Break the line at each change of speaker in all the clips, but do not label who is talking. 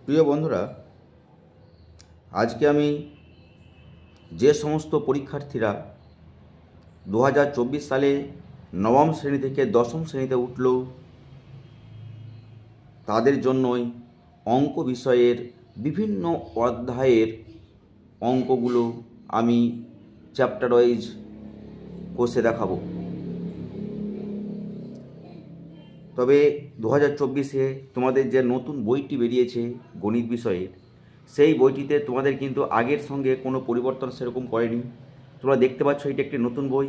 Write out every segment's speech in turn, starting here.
প্রিয় বন্ধুরা, আজকে আমি যে সমস্ত পরীক্ষার্থীরা 2024 সালে নবম শ্রেণী থেকে দশম শ্রেণীতে উঠল, তাদের জন্যই অঙ্ক বিষয়ের বিভিন্ন অধ্যায়ের অঙ্কগুলো আমি চ্যাপ্টার ওয়াইজ কোর্সে দেখাবো। তবে 2024-এ তোমাদের যে নতুন বইটি বেরিয়েছে গণিত বিষয়ের, সেই বইটিতে তোমাদের কিন্তু আগের সঙ্গে কোনো পরিবর্তন সেরকম করেনি। তোমরা দেখতে পাচ্ছ এটা একটি নতুন বই।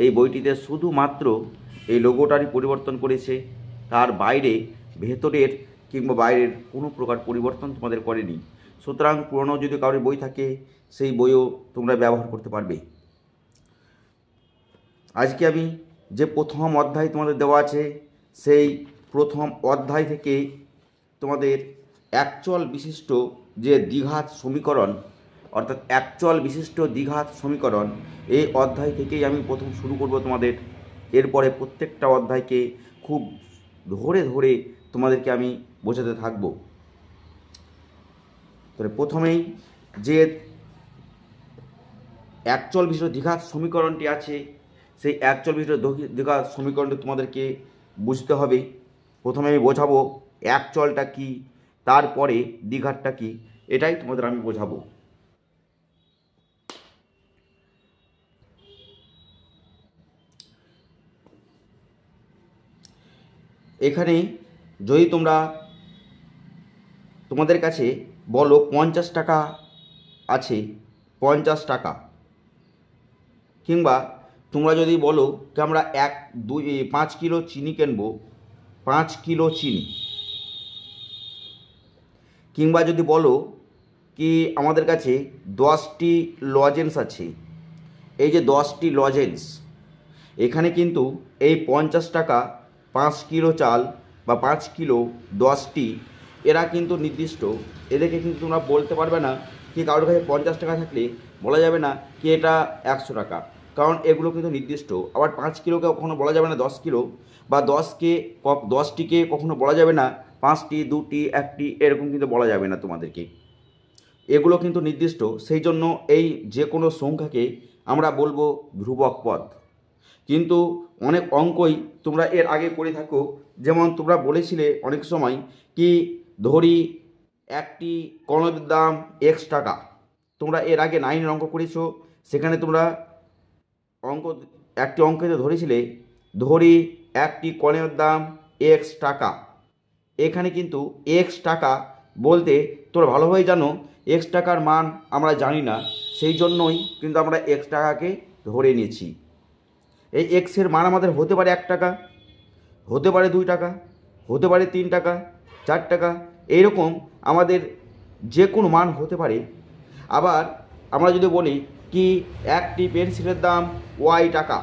এই বইটিতে শুধুমাত্র এই লোগোটারই পরিবর্তন করেছে, তার বাইরে ভেতরের কিংবা বাইরের কোনো প্রকার পরিবর্তন তোমাদের করেনি। সুতরাং পুরনো যদি কারোর বই থাকে সেই বইও তোমরা ব্যবহার করতে পারবে। আজকে আমি যে প্রথম অধ্যায় তোমাদের দেওয়া আছে, সেই প্রথম অধ্যায় থেকে তোমাদের একচল বিশিষ্ট যে দ্বিঘাত সমীকরণ, অর্থাৎ একচল বিশিষ্ট দ্বিঘাত সমীকরণ, এই অধ্যায় থেকেই আমি প্রথম শুরু করব তোমাদের। এরপরে প্রত্যেকটা অধ্যায়কে খুব ধরে ধরে তোমাদেরকে আমি বোঝাতে থাকব। তবে প্রথমেই যে একচল বিশিষ্ট দ্বিঘাত সমীকরণটি আছে, সেই একচল বিশিষ্ট দ্বিঘাত সমীকরণটি তোমাদেরকে বুঝতে হবে। প্রথমে আমি বোঝাবো একচলটা কি, তারপরে দ্বিঘাতটা কি, এটাই তোমাদের আমি বোঝাবো। এখানে যদি তোমাদের কাছে বলো 50 টাকা আছে, 50 টাকা, কিংবা তোমরা যদি বলো কি আমরা 5 কিলো চিনি কিনবো, 5 কিলো চিনি, কিংবা যদি বলো কি আমাদের কাছে 10টি লজেন্স আছে, এই যে 10টি লজেন্স, এখানে কিন্তু এই 50 টাকা, 5 কিলো চাল বা 5 কিলো 10টি, এরা কিন্তু নির্দিষ্ট। এদেরকে কিন্তু তোমরা বলতে পারবে না কি কারোর কাছে 50 টাকা থাকলে বলা যাবে না কি এটা 100 টাকা, কারণ এগুলো কিন্তু নির্দিষ্ট। আবার 5 কিলোকে কখনো বলা যাবে না 10 কিলো, বা 10টিকে কখনো বলা যাবে না 5টি, 2টি, 1টি, এরকম কিন্তু বলা যাবে না তোমাদেরকে। এগুলো কিন্তু নির্দিষ্ট। সেই জন্য এই যে কোনো সংখ্যাকে আমরা বলবো ধ্রুবক পদ। কিন্তু অনেক অঙ্কই তোমরা এর আগে করে থাকো, যেমন তোমরা বলেছিলে অনেক সময় কি ধরি একটি কলমের দাম x টাকা। তোমরা এর আগে 9-এর অঙ্ক করেছো, সেখানে তোমরা একটি অঙ্কে ধরেছিলে ধরি একটি কলমের দাম x টাকা। এখানে কিন্তু x টাকা বলতে তোমরা ভালোভাবে জানো x টাকার মান আমরা জানি না, সেই জন্যই কিন্তু আমরা x টাকাকে ধরে নিয়েছি। এই এক্সের মান আমাদের হতে পারে 1 টাকা, হতে পারে 2 টাকা, হতে পারে 3 টাকা, 4 টাকা, এইরকম আমাদের যে কোনো মান হতে পারে। আবার আমরা যদি বলি কি একটি পেন্সিলের দাম y টাকা,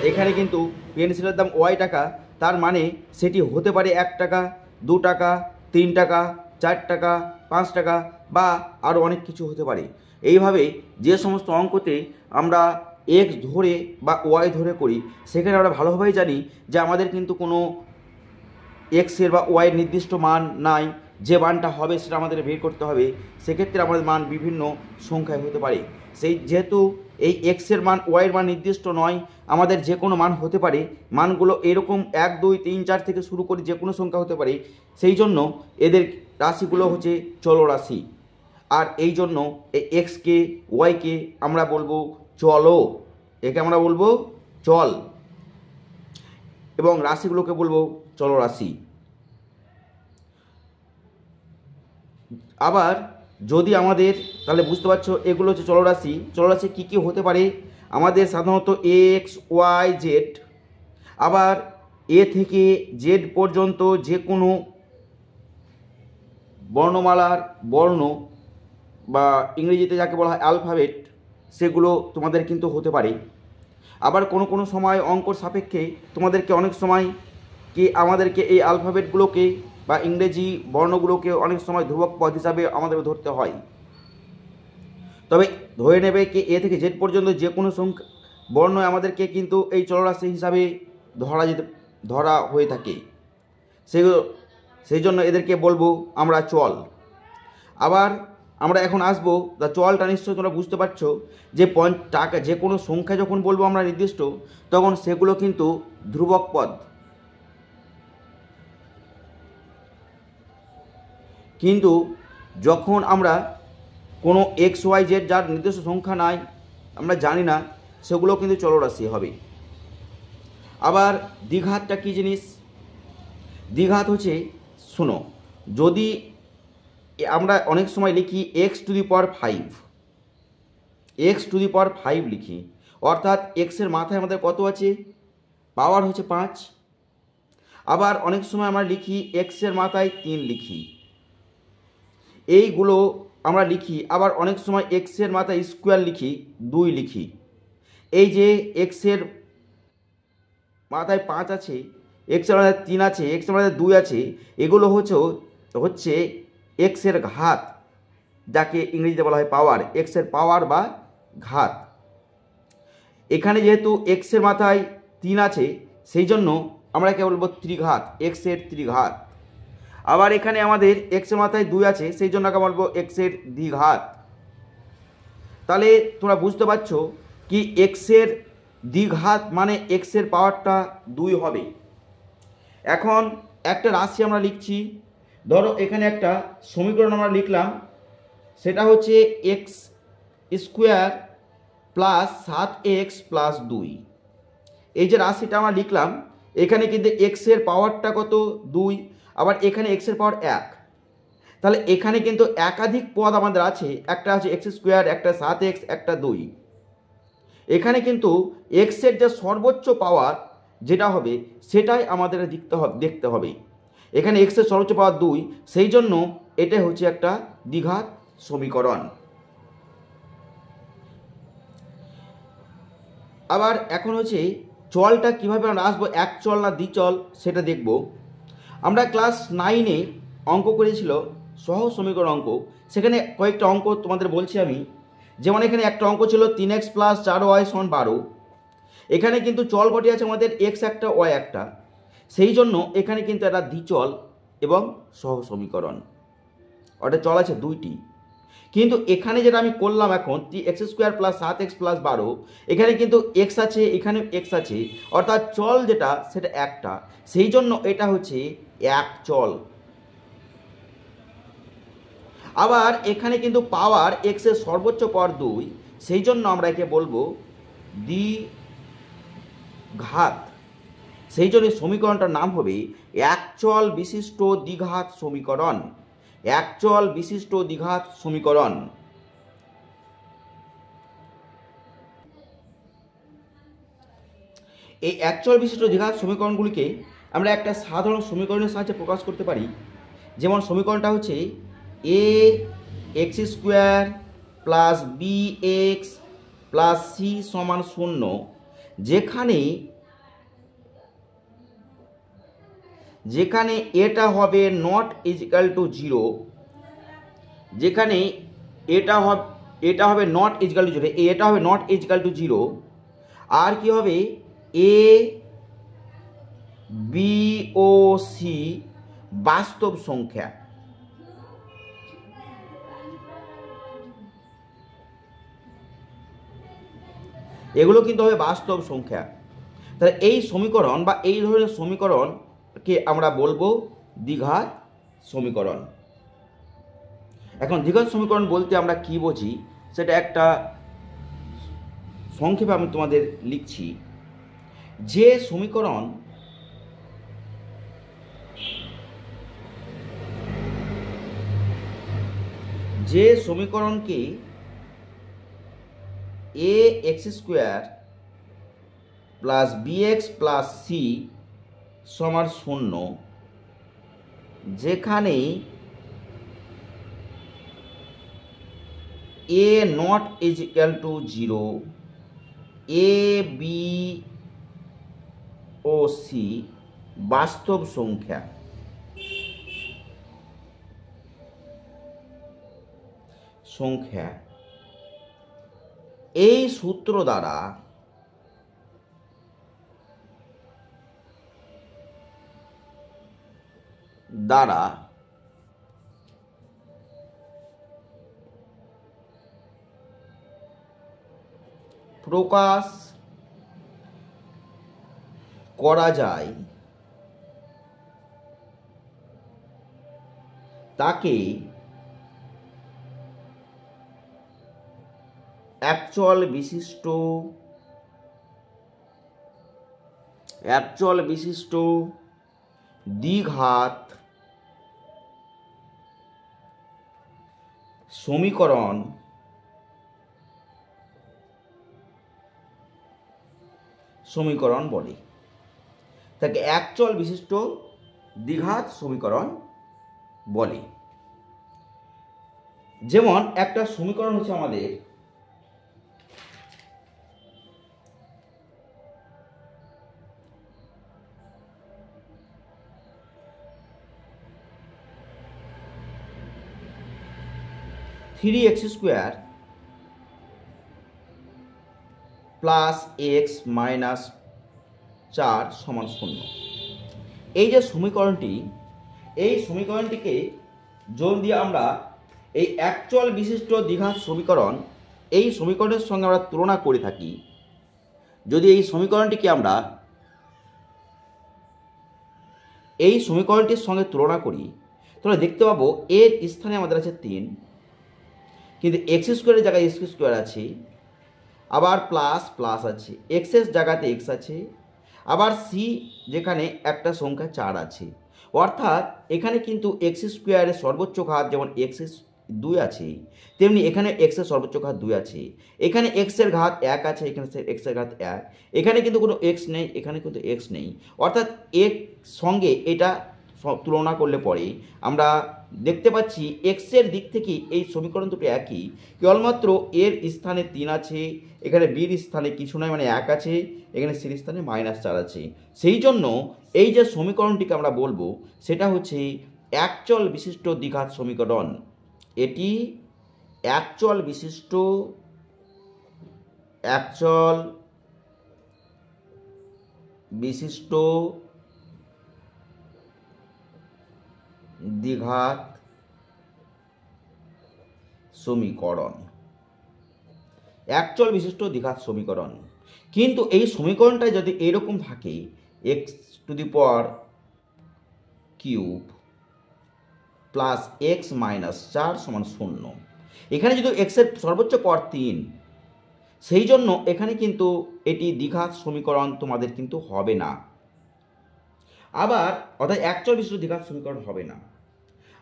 এখানে কিন্তু পেন্সিলের দাম y টাকা, তার মানে সেটি হতে পারে 1 টাকা, 2 টাকা, 3 টাকা, 4 টাকা, 5 টাকা, বা আরও অনেক কিছু হতে পারে। এইভাবে যে সমস্ত অঙ্কতে আমরা x ধরে বা y ধরে করি, সেখানে আমরা ভালোভাবেই জানি যে আমাদের কিন্তু কোনো এক্সের বা ওয়াইয়ের নির্দিষ্ট মান নাই, যে মানটা হবে সেটা আমাদের বের করতে হবে। সেক্ষেত্রে আমাদের মান বিভিন্ন সংখ্যায় হতে পারে। যেহেতু এই এক্সের মান ওয়াইয়ের মান নির্দিষ্ট নয়, আমাদের যে কোনো মান হতে পারে। মানগুলো এরকম 1, 2, 3, 4 থেকে শুরু করে যে কোনো সংখ্যা হতে পারে। সেই জন্য এদের রাশিগুলো হচ্ছে চলরাশি। আর এই জন্য এই এক্সকে ওয়াইকে আমরা বলবো চলো, একে আমরা বলবো চল, এবং রাশিগুলোকে বলবো চলরাশি। আবার যদি আমাদের, তাহলে বুঝতে পারছো এগুলো হচ্ছে চলরাশি। চলরাশি কী কী হতে পারে আমাদের? সাধারণত এক্স, ওয়াই, জেড। আবার এ থেকে জেড পর্যন্ত যে কোনো বর্ণমালার বর্ণ, বা ইংরেজিতে যাকে বলা হয় অ্যালফাবেট, সেগুলো তোমাদের কিন্তু হতে পারে। আবার কোনো কোনো সময় অঙ্কর সাপেক্ষে তোমাদেরকে অনেক সময় কি আমাদেরকে এই অ্যালফাবেটগুলোকে বা ইংরেজি বর্ণগুলোকে অনেক সময় ধ্রুবক পদ হিসাবে আমাদের ধরতে হয়। তবে ধরে নেবে কি এ থেকে জেড পর্যন্ত যে কোনো সংখ্যা বর্ণ আমাদেরকে কিন্তু এই চলরাশি হিসাবে ধরা হয়ে থাকে। সেগুলো সেই জন্য এদেরকে বলবো আমরা চল। আবার আমরা এখন আসবো, তা চলটা নিশ্চয়ই তোমরা বুঝতে পারছো যে টাকা যে কোনো সংখ্যা যখন বলবো আমরা নির্দিষ্ট, তখন সেগুলো কিন্তু ধ্রুবক পদ। কিন্তু যখন আমরা কোনো এক্স ওয়াই জেড যার নির্দিষ্ট সংখ্যা নাই, আমরা জানি না, সেগুলো কিন্তু চলরাশি হবে। আবার দ্বিঘাতটা কী জিনিস? দ্বিঘাত হচ্ছে, শোনো, যদি আমরা অনেক সময় লিখি x to the power 5, x to the power 5 লিখি, অর্থাৎ এক্সের মাথায় আমাদের কত আছে? পাওয়ার হচ্ছে 5। আবার অনেক সময় আমরা লিখি এক্সের মাথায় 3 লিখি, এইগুলো আমরা লিখি। আবার অনেক সময় এক্সের মাথায় স্কোয়ার লিখি, 2 লিখি। এই যে এক্সের মাথায় 5 আছে, এক্সের মাথায় 3 আছে, এক্সের মাথায় 2 আছে, এগুলো হচ্ছে এক্সের ঘাত, যাকে ইংরেজিতে বলা হয় পাওয়ার, এক্সের পাওয়ার বা ঘাত। এখানে যেহেতু এক্সের মাথায় 3 আছে, সেই জন্য আমরা কে বলবো ত্রিঘাত, এক্সের ত্রিঘাত। আবার এখানে আমাদের এক্সের মাথায় 2 আছে, সেই জন্য আমরা বলবো এক্সের দ্বিঘাত। তাহলে তোমরা বুঝতে পারছো কি এক্সের দ্বিঘাত মানে এক্সের পাওয়ারটা 2 হবে। এখন একটা রাশি আমরা লিখছি, ধরো এখানে একটা সমীকরণ আমরা লিখলাম, সেটা হচ্ছে x square plus 7x plus 2। এই যে রাশিটা আমরা লিখলাম, এখানে কিন্তু এক্সের পাওয়ারটা কত? 2। আবার এখানে এক্সের পাওয়ার 1। তাহলে এখানে কিন্তু একাধিক পদ আমাদের আছে, একটা আছে এক্স স্কোয়ার, একটা 7x, একটা 2। এখানে কিন্তু এক্সের যে সর্বোচ্চ পাওয়ার যেটা হবে, সেটাই আমাদের দেখতে হবে। এখানে এক্সের সর্বোচ্চ পাওয়ার 2, সেই জন্য এটা হচ্ছে একটা দ্বিঘাত সমীকরণ। আবার এখন হচ্ছে চলটা কীভাবে আমরা আসবো, এক চল না দ্বিচল, সেটা দেখব। আমরা ক্লাস 9-এ অঙ্ক করেছিল, সহজ সমীকরণ অঙ্ক। সেখানে কয়েকটা অঙ্ক তোমাদের বলছি আমি। যেমন এখানে একটা অঙ্ক ছিল 3x প্লাস 4y সমান 12। এখানে কিন্তু চল কটি আছে আমাদের? এক্স একটা, ওয়াই একটা। সেই জন্য এখানে কিন্তু একটা দ্বিচল এবং সহজ সমীকরণ, অর্থাৎ চল আছে 2টি। কিন্তু এখানে যেটা আমি করলাম এখন, x square plus 7x plus 12, এখানে কিন্তু এক্স আছে, এখানে এক্স আছে, অর্থাৎ চল যেটা সেটা একটা, সেই জন্য এটা হচ্ছে এক চল। আবার এখানে কিন্তু পাওয়ার এক্সের সর্বোচ্চ পাওয়ার 2, সেই জন্য আমরা একে বলবো দ্বিঘাত। সেই জন্য সমীকরণটার নাম হবে এক চল বিশিষ্ট দ্বিঘাত সমীকরণ, এক চল বিশিষ্ট দ্বিঘাত সমীকরণ। এই এক চল বিশিষ্ট দ্বিঘাত সমীকরণগুলিকে আমরা একটা সাধারণ সমীকরণের সাহায্যে প্রকাশ করতে পারি। যেমন সমীকরণটা হচ্ছে a x square plus b x plus c সমান 0, যেখানে এটা হবে নট ইজিক্যাল টু 0, যেখানে এটা হবে নট ইজিক্যাল টু 0, এটা হবে নট ইজিক্যাল টু 0। আর কি হবে? এ বি ও সি বাস্তব সংখ্যা। এগুলো কিন্তু হবে বাস্তব সংখ্যা। তাহলে এই সমীকরণ বা এই ধরনের সমীকরণকে আমরা বলবো দ্বিঘাত সমীকরণ। এখন দ্বিঘাত সমীকরণ বলতে আমরা কি বুঝি, সেটা একটা সংক্ষেপে আমি তোমাদের লিখছি। যে সমীকরণকে a x square plus b x plus c সমান 0, যেখানে a not equal to 0, a b ও সি বাস্তব সংখ্যা। এই সূত্র দ্বারা দ্বারা প্রকাশ করা যায় তাকে একচল বিশিষ্ট দ্বিঘাত সমীকরণ বলে। তাকে একচল বিশিষ্ট দ্বিঘাত সমীকরণ বলে। যেমন একটা সমীকরণ হচ্ছে আমাদের three x square plus x minus 4 সমান 0। এই যে সমীকরণটি, এই সমীকরণটিকে যদি আমরা এই একচল বিশিষ্ট দ্বিঘাত সমীকরণ, এই সমীকরণের সঙ্গে আমরা তুলনা করে থাকি, যদি এই সমীকরণটিকে আমরা এই সমীকরণটির সঙ্গে তুলনা করি, তাহলে দেখতে পাবো এর স্থানে আমাদের আছে 3, কিন্তু এক্স স্কোয়ারের জায়গায় এক্স স্কোয়ার আছে, আবার প্লাস প্লাস আছে, এক্সের জায়গাতে এক্স আছে, আবার সি যেখানে একটা সংখ্যা 4 আছে। অর্থাৎ এখানে কিন্তু এক্স স্কোয়ারের সর্বোচ্চ ঘাত যেমন এক্স 2 আছে, তেমনি এখানে এক্সের সর্বোচ্চ ঘাত 2 আছে। এখানে এক্সের ঘাত 1 আছে, এখানে এক্সের ঘাত 1, এখানে কিন্তু কোনো এক্স নেই, এখানে কিন্তু এক্স নেই। অর্থাৎ এর সঙ্গে এটা তুলনা করলে পরে আমরা দেখতে পাচ্ছি এক্সের দিক থেকে এই সমীকরণ দুটো একই, কেবলমাত্র এর স্থানে 3 আছে, এখানে বির স্থানে কিছু নয় মানে 1 আছে, এখানে সির স্থানে -4 আছে। সেই জন্য এই যে সমীকরণটিকে আমরা বলবো সেটা হচ্ছে একচল বিশিষ্ট দ্বিঘাত সমীকরণ। এটি একচল বিশিষ্ট দ্বিঘাত সমীকরণ, একচল বিশিষ্ট দ্বিঘাত সমীকরণ। কিন্তু এই সমীকরণটা যদি এরকম থাকে x³ প্লাস এক্স মাইনাস 4 সমান 0, এখানে যদি এক্সের সর্বোচ্চ পাওয়ার 3, সেই জন্য এখানে কিন্তু এটি দ্বিঘাত সমীকরণ তোমাদের কিন্তু হবে না। আবার অর্থাৎ একচল বিশিষ্ট দ্বিঘাত সমীকরণ হবে না।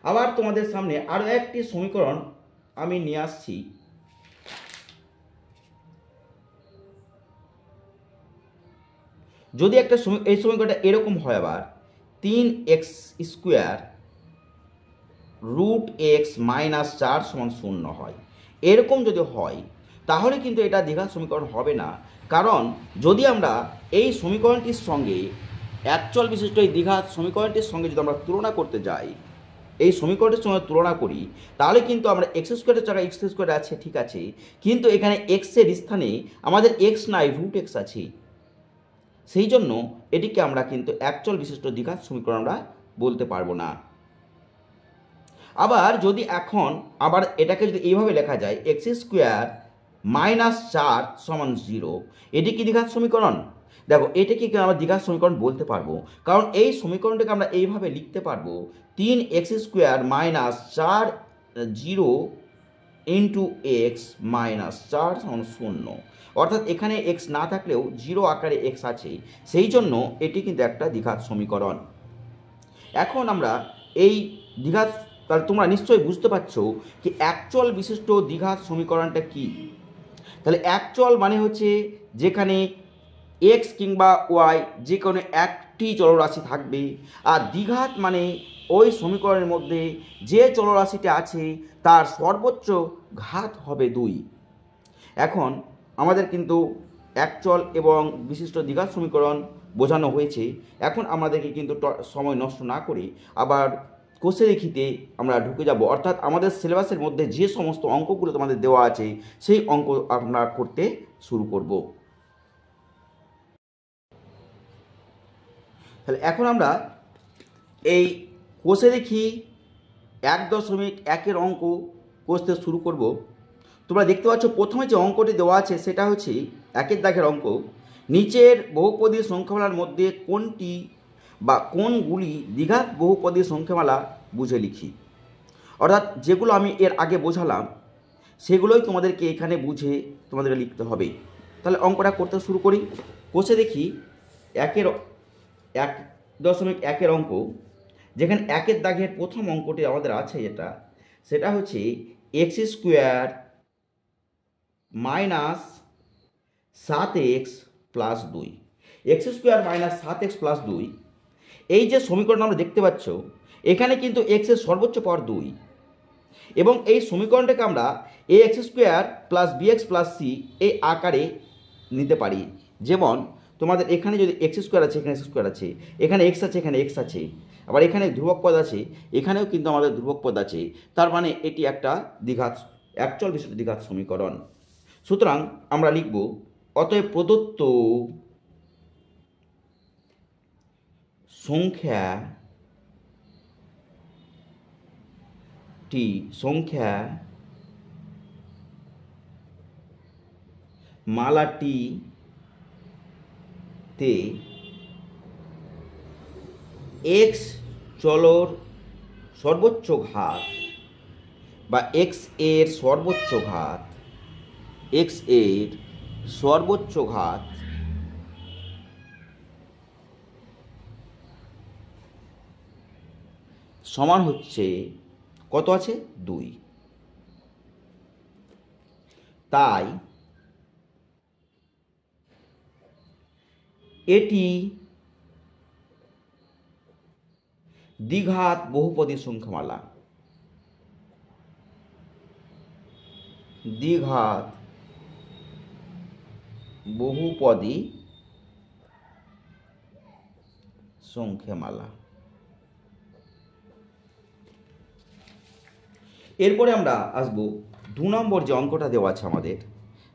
আবার তোমাদের সামনে আরও একটি সমীকরণ আমি নিয়ে আসছি। যদি একটা এই সমীকরণটা এরকম হয়, আবার 3x² √x মাইনাস 4 সমান 0 হয়, এরকম যদি হয় তাহলে কিন্তু এটা দ্বিঘাত সমীকরণ হবে না। কারণ যদি আমরা এই সমীকরণটির সঙ্গে একচল বিশিষ্ট এই দ্বিঘাত সমীকরণটির সঙ্গে যদি আমরা তুলনা করতে যাই, এই সমীকরণটির সঙ্গে তুলনা করি, তাহলে কিন্তু আমরা x² জায়গায় x² আছে ঠিক আছে, কিন্তু এখানে এক্সের স্থানে আমাদের এক্স নাই, √x আছে। সেই জন্য এটিকে আমরা কিন্তু একচল বিশিষ্ট দ্বিঘাত সমীকরণ আমরা বলতে পারবো না। আবার যদি এখন এটাকে যদি এইভাবে লেখা যায় x² মাইনাস 4 সমান 0, এটি কি দ্বিঘাত সমীকরণ? দেখো এটাকে আমরা দ্বিঘাত সমীকরণ বলতে পারবো, কারণ এই সমীকরণটাকে আমরা এইভাবে লিখতে পারবো 3x² minus 4 0 into x minus 4 সমান 0। অর্থাৎ এখানে এক্স না থাকলেও 0 আকারে এক্স আছে, সেই জন্য এটি কিন্তু একটা দ্বিঘাত সমীকরণ। এখন আমরা এই দ্বিঘাত, তাহলে তোমরা নিশ্চয়ই বুঝতে পারছো কি একচল বিশিষ্ট দ্বিঘাত সমীকরণটা কি। তাহলে একচল মানে হচ্ছে যেখানে এক্স কিংবা ওয়াই যে কোনো একটি চলরাশি থাকবে, আর দ্বিঘাত মানে ওই সমীকরণের মধ্যে যে চলরাশিটা আছে তার সর্বোচ্চ ঘাত হবে 2। এখন আমাদের কিন্তু একচল এবং বিশিষ্ট দ্বিঘাত সমীকরণ বোঝানো হয়েছে। এখন আমাদেরকে কিন্তু সময় নষ্ট না করে আবার কোষে লিখিতে আমরা ঢুকে যাব, অর্থাৎ আমাদের সিলেবাসের মধ্যে যে সমস্ত অঙ্কগুলো তোমাদের দেওয়া আছে সেই অঙ্ক আমরা করতে শুরু করব। তাহলে এখন আমরা এই কষে দেখি 1.1 অঙ্ক কষতে শুরু করব। তোমরা দেখতে পাচ্ছ প্রথমে যে অঙ্কটি দেওয়া আছে সেটা হচ্ছে 1 দাগের অঙ্ক। নিচের বহুপদী সংখ্যামালার মধ্যে কোনটি বা কোনগুলি দ্বিঘাত বহুপদী সংখ্যামালা বুঝে লিখি। অর্থাৎ যেগুলো আমি এর আগে বোঝালাম সেগুলোই তোমাদেরকে এখানে বুঝে তোমাদেরকে লিখতে হবে। তাহলে অঙ্কটা করতে শুরু করি। কষে দেখি 1.1 অঙ্ক, যেখানে 1 দাগের প্রথম অঙ্কটি আমাদের আছে সেটা হচ্ছে x² minus 7x plus 2। x² minus 7x plus 2, এই যে সমীকরণ আমরা দেখতে পাচ্ছ এখানে কিন্তু x এর সর্বোচ্চ পাওয়ার 2, এবং এই সমীকরণটাকে আমরা ax² plus bx plus c এই আকারে নিতে পারি। যেমন তোমাদের এখানে যদি x² আছে, এখানে x² আছে, এখানে x আছে, এখানে x আছে, আবার এখানে ধ্রুবক পদ আছে, এখানেও কিন্তু আমাদের ধ্রুবক পদ আছে। তার মানে এটি একটা দ্বিঘাত একচল বিশিষ্ট দ্বিঘাত সমীকরণ। সুতরাং আমরা লিখব অতএব প্রদত্ত মালাটিতে x চলর সর্বোচ্চ ঘাত বা x এর সর্বোচ্চ ঘাত সমান হচ্ছে কত আছে 2। তাই এটি দ্বিঘাত বহুপদী সংখ্যামালা। দ্বিঘাত বহুপদী সংখ্যামালা। এরপরে আমরা আসব 2 নম্বর যে অঙ্কটা দেওয়া আছে আমাদের,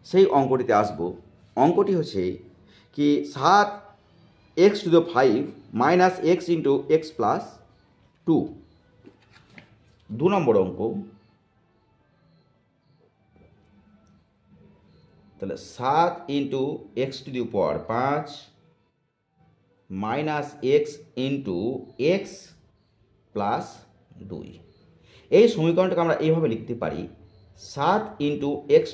সেই অঙ্কটিতে আসব। অঙ্কটি হচ্ছে কি 7x⁵ minus x into x plus 2। 2 নম্বর অঙ্ক। তাহলে 7 into x⁵ minus x into x plus 2। এই সমীকরণটাকে আমরা এইভাবে লিখতে পারি 7 ইন্টু x⁵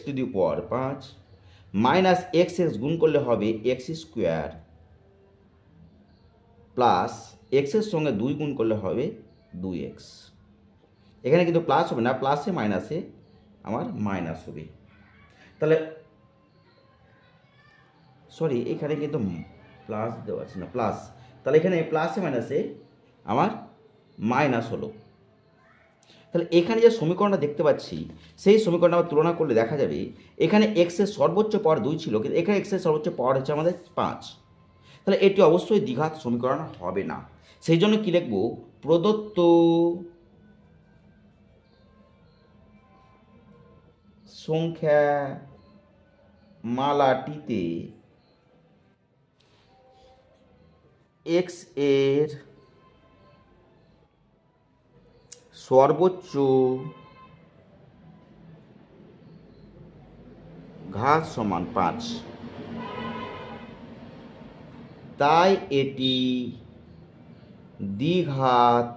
মাইনাস x গুণ করলে হবে x² প্লাস এক্সের সঙ্গে 2 গুণ করলে হবে 2x। এখানে কিন্তু প্লাস হবে না, প্লাসে মাইনাসে আমার মাইনাস হবে। তাহলে সরি, এখানে কিন্তু প্লাস দেওয়া আছে না, প্লাস। তাহলে এখানে প্লাসে মাইনাসে আমার মাইনাস হলো। তাহলে এখানে যে সমীকরণটা দেখতে পাচ্ছি সেই সমীকরণটা আমরা তুলনা করলে দেখা যাবে এখানে x এর সর্বোচ্চ পাওয়ার 2 ছিল, কিন্তু এখানে x এর সর্বোচ্চ পাওয়ার হচ্ছে আমাদের 5। তাহলে এটি অবশ্যই দ্বিঘাত সমীকরণ হবে না। সেই জন্য কি লিখব, প্রদত্ত সংখ্যামালাটিতে x এর সর্বোচ্চ ঘাত সমান 5, তাই এটি দ্বিঘাত